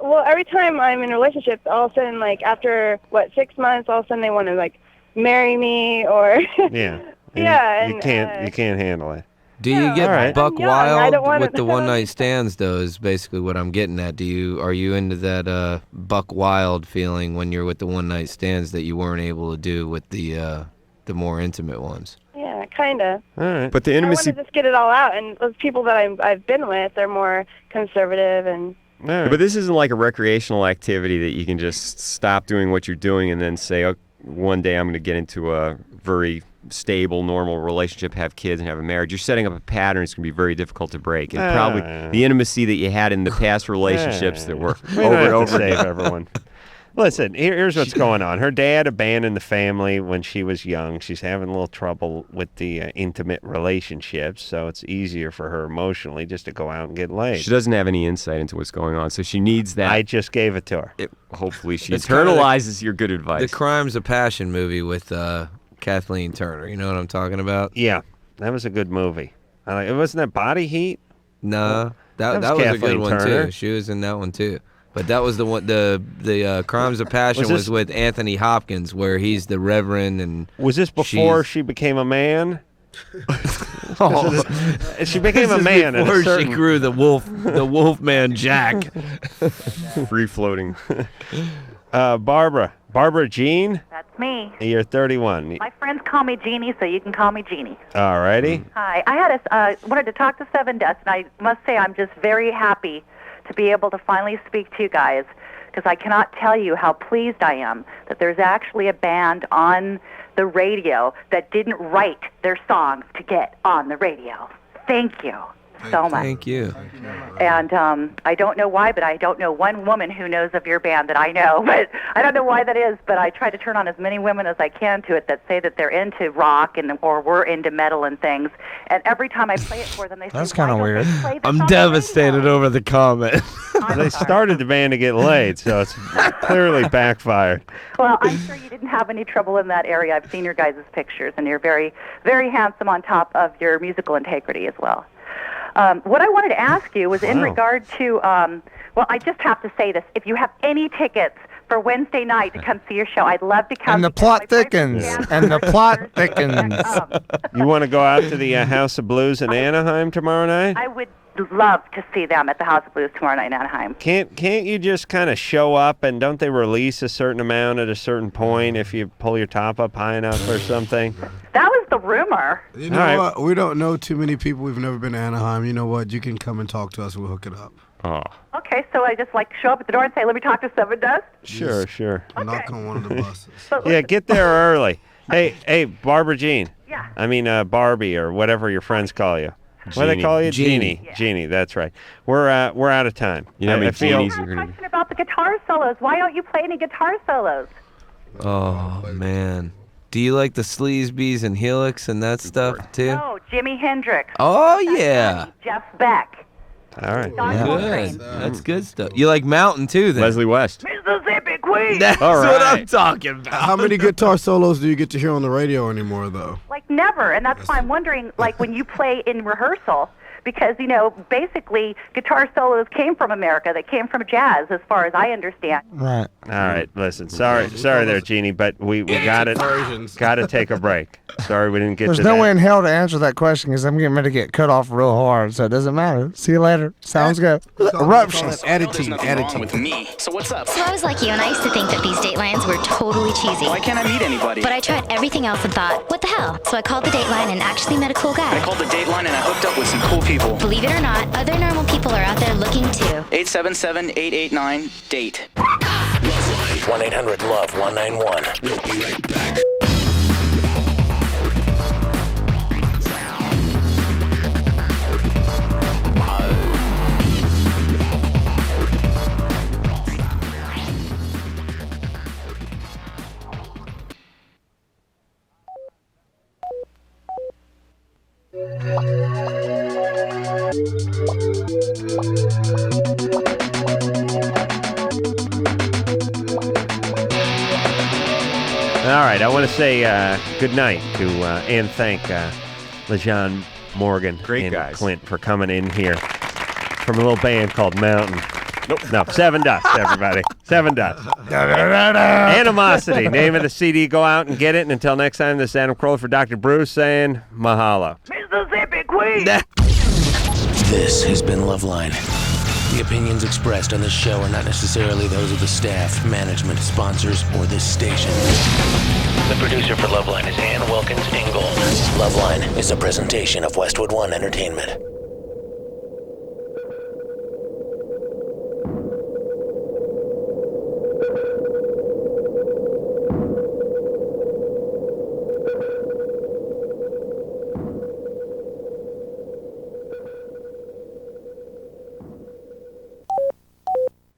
Speaker 8: well, every time I'm in a relationship, all of a sudden, after, 6 months, all of a sudden they want to, marry me or...
Speaker 2: Yeah.
Speaker 8: Yeah,
Speaker 2: You
Speaker 8: and,
Speaker 2: can't handle it.
Speaker 3: Do you get
Speaker 2: All right.
Speaker 3: buck
Speaker 8: I'm young, I
Speaker 3: wild
Speaker 8: don't wanna-
Speaker 3: with the one-night stands, though, is basically what I'm getting at. Are you into that buck wild feeling when you're with the one-night stands that you weren't able to do with the more intimate ones?
Speaker 8: Yeah, kind of.
Speaker 2: All right.
Speaker 11: But the
Speaker 8: I want
Speaker 11: intimacy...
Speaker 8: to just get it all out, and those people that I've been with, they're more conservative and...
Speaker 11: But this isn't like a recreational activity that you can just stop doing what you're doing and then say, oh, one day I'm going to get into a very stable, normal relationship, have kids, and have a marriage. You're setting up a pattern it's going to be very difficult to break. And probably the intimacy that you had in the past relationships that were
Speaker 2: We
Speaker 11: over
Speaker 2: don't
Speaker 11: and
Speaker 2: have
Speaker 11: over
Speaker 2: to save everyone. Listen, here's what's going on. Her dad abandoned the family when she was young. She's having a little trouble with the intimate relationships, so it's easier for her emotionally just to go out and get laid.
Speaker 11: She doesn't have any insight into what's going on, so she needs that.
Speaker 2: I just gave it to her.
Speaker 11: Hopefully she
Speaker 3: It's kinda
Speaker 11: internalizes your good advice.
Speaker 3: The Crimes of Passion movie with Kathleen Turner. You know what I'm talking about?
Speaker 2: Yeah, that was a good movie. It wasn't that Body Heat?
Speaker 3: Nah, that was a
Speaker 2: Kathleen
Speaker 3: good one
Speaker 2: Turner.
Speaker 3: too. She was in that one too. But that was the one. The Crimes of Passion
Speaker 2: Was
Speaker 3: was,
Speaker 2: this-
Speaker 3: with Anthony Hopkins, where he's the Reverend and.
Speaker 2: Was this before
Speaker 3: she's-
Speaker 2: she became a man?
Speaker 3: Oh.
Speaker 2: She became a
Speaker 3: This is
Speaker 2: man. at a
Speaker 3: before
Speaker 2: certain-
Speaker 3: she grew the Wolfman Jack.
Speaker 11: Free floating.
Speaker 2: Barbara Jean?
Speaker 22: That's me.
Speaker 2: You're 31.
Speaker 22: My friends call me Jeannie, so you can call me Jeannie.
Speaker 2: All righty.
Speaker 22: Hi. I wanted to talk to Sevendust, and I must say I'm just very happy to be able to finally speak to you guys, because I cannot tell you how pleased I am that there's actually a band on the radio that didn't write their songs to get on the radio. Thank you. so much.
Speaker 3: Thank you.
Speaker 22: And I don't know why, but I don't know one woman who knows of your band that I know. But I don't know why that is, but I try to turn on as many women as I can to it that say that they're into rock or we're into metal and things. And every time I play it for them, they say,
Speaker 4: That's kind of weird.
Speaker 3: I'm devastated over the comment.
Speaker 2: They started the band to get laid, so it's clearly backfired.
Speaker 22: Well, I'm sure you didn't have any trouble in that area. I've seen your guys' pictures, and you're very, very handsome on top of your musical integrity as well. What I wanted to ask you was in regard to, well, I just have to say this. If you have any tickets for Wednesday night to come see your show, I'd love to come.
Speaker 4: And the plot thickens. And the plot thickens.
Speaker 2: You want to go out to the House of Blues in Anaheim tomorrow night?
Speaker 22: I would love to see them at the House of Blues tomorrow night in Anaheim.
Speaker 2: Can't you just kind of show up, and don't they release a certain amount at a certain point if you pull your top up high enough or something?
Speaker 22: That was the rumor.
Speaker 5: You know what? We don't know too many people. We've never been to Anaheim. You know what? You can come and talk to us. We'll hook it up.
Speaker 2: Oh.
Speaker 22: Okay, so I just show up at the door and say, let me talk to Sevendust?
Speaker 2: Sure.
Speaker 5: Knock on one of the buses.
Speaker 2: Yeah, get there early. Hey, Barbara Jean.
Speaker 22: Yeah.
Speaker 2: I mean, Barbie or whatever your friends call you. What do they call you?
Speaker 3: Jeannie.
Speaker 2: Jeannie. Jeannie, that's right. We're out of time.
Speaker 11: You know how many
Speaker 2: I feel
Speaker 11: Jeannies you're gonna...
Speaker 22: Question about the guitar solos. Why don't you play any guitar solos?
Speaker 3: Oh, man. Do you like the Sleazebees and Helix and that stuff, too?
Speaker 22: No, Jimi Hendrix.
Speaker 3: Oh, yeah.
Speaker 22: Jeff Beck.
Speaker 2: All right.
Speaker 3: Good. That's good stuff. You like Mountain, too, then?
Speaker 11: Leslie West.
Speaker 22: Mississippi Queen.
Speaker 3: That's what I'm talking about.
Speaker 5: How many guitar solos do you get to hear on the radio anymore, though?
Speaker 22: Like never, and that's why I'm wondering, like when you play in rehearsal, because, basically guitar solos came from America. They came from jazz, as far as I understand.
Speaker 4: Right.
Speaker 2: All right, listen. Sorry there, Jeannie, but we got to take a break. Sorry we didn't get
Speaker 4: There's
Speaker 2: to
Speaker 4: no
Speaker 2: that.
Speaker 4: way in hell to answer that question because I'm getting ready to get cut off real hard, so it doesn't matter. See you later. Sounds good. Eruptions.
Speaker 9: Attitude with me. So what's up?
Speaker 15: So I was like you, and I used to think that these Datelines were totally cheesy.
Speaker 9: Why can't I meet anybody?
Speaker 15: But I tried everything else and thought, what the hell? So I called the Dateline and actually met a cool guy.
Speaker 9: I called the Dateline and I hooked up with some cool people.
Speaker 15: Believe it or not, other normal people are out there looking too.
Speaker 9: 877-889-DATE.
Speaker 1: 1-800-LOVE-191. We'll be right back.
Speaker 2: All right, I want to say good night to and thank LeJean Morgan
Speaker 11: Great
Speaker 2: and
Speaker 11: guys.
Speaker 2: Clint for coming in here from a little band called Mountain. Nope. No, Sevendust, everybody. Sevendust. Animosity, name of the CD. Go out and get it. And until next time, this is Adam Carolla for Dr. Bruce saying mahalo.
Speaker 22: Mississippi Queen.
Speaker 1: This has been LoveLine. The opinions expressed on this show are not necessarily those of the staff, management, sponsors, or this station. The producer for LoveLine is Ann Wilkins Ingold. LoveLine is a presentation of Westwood One Entertainment.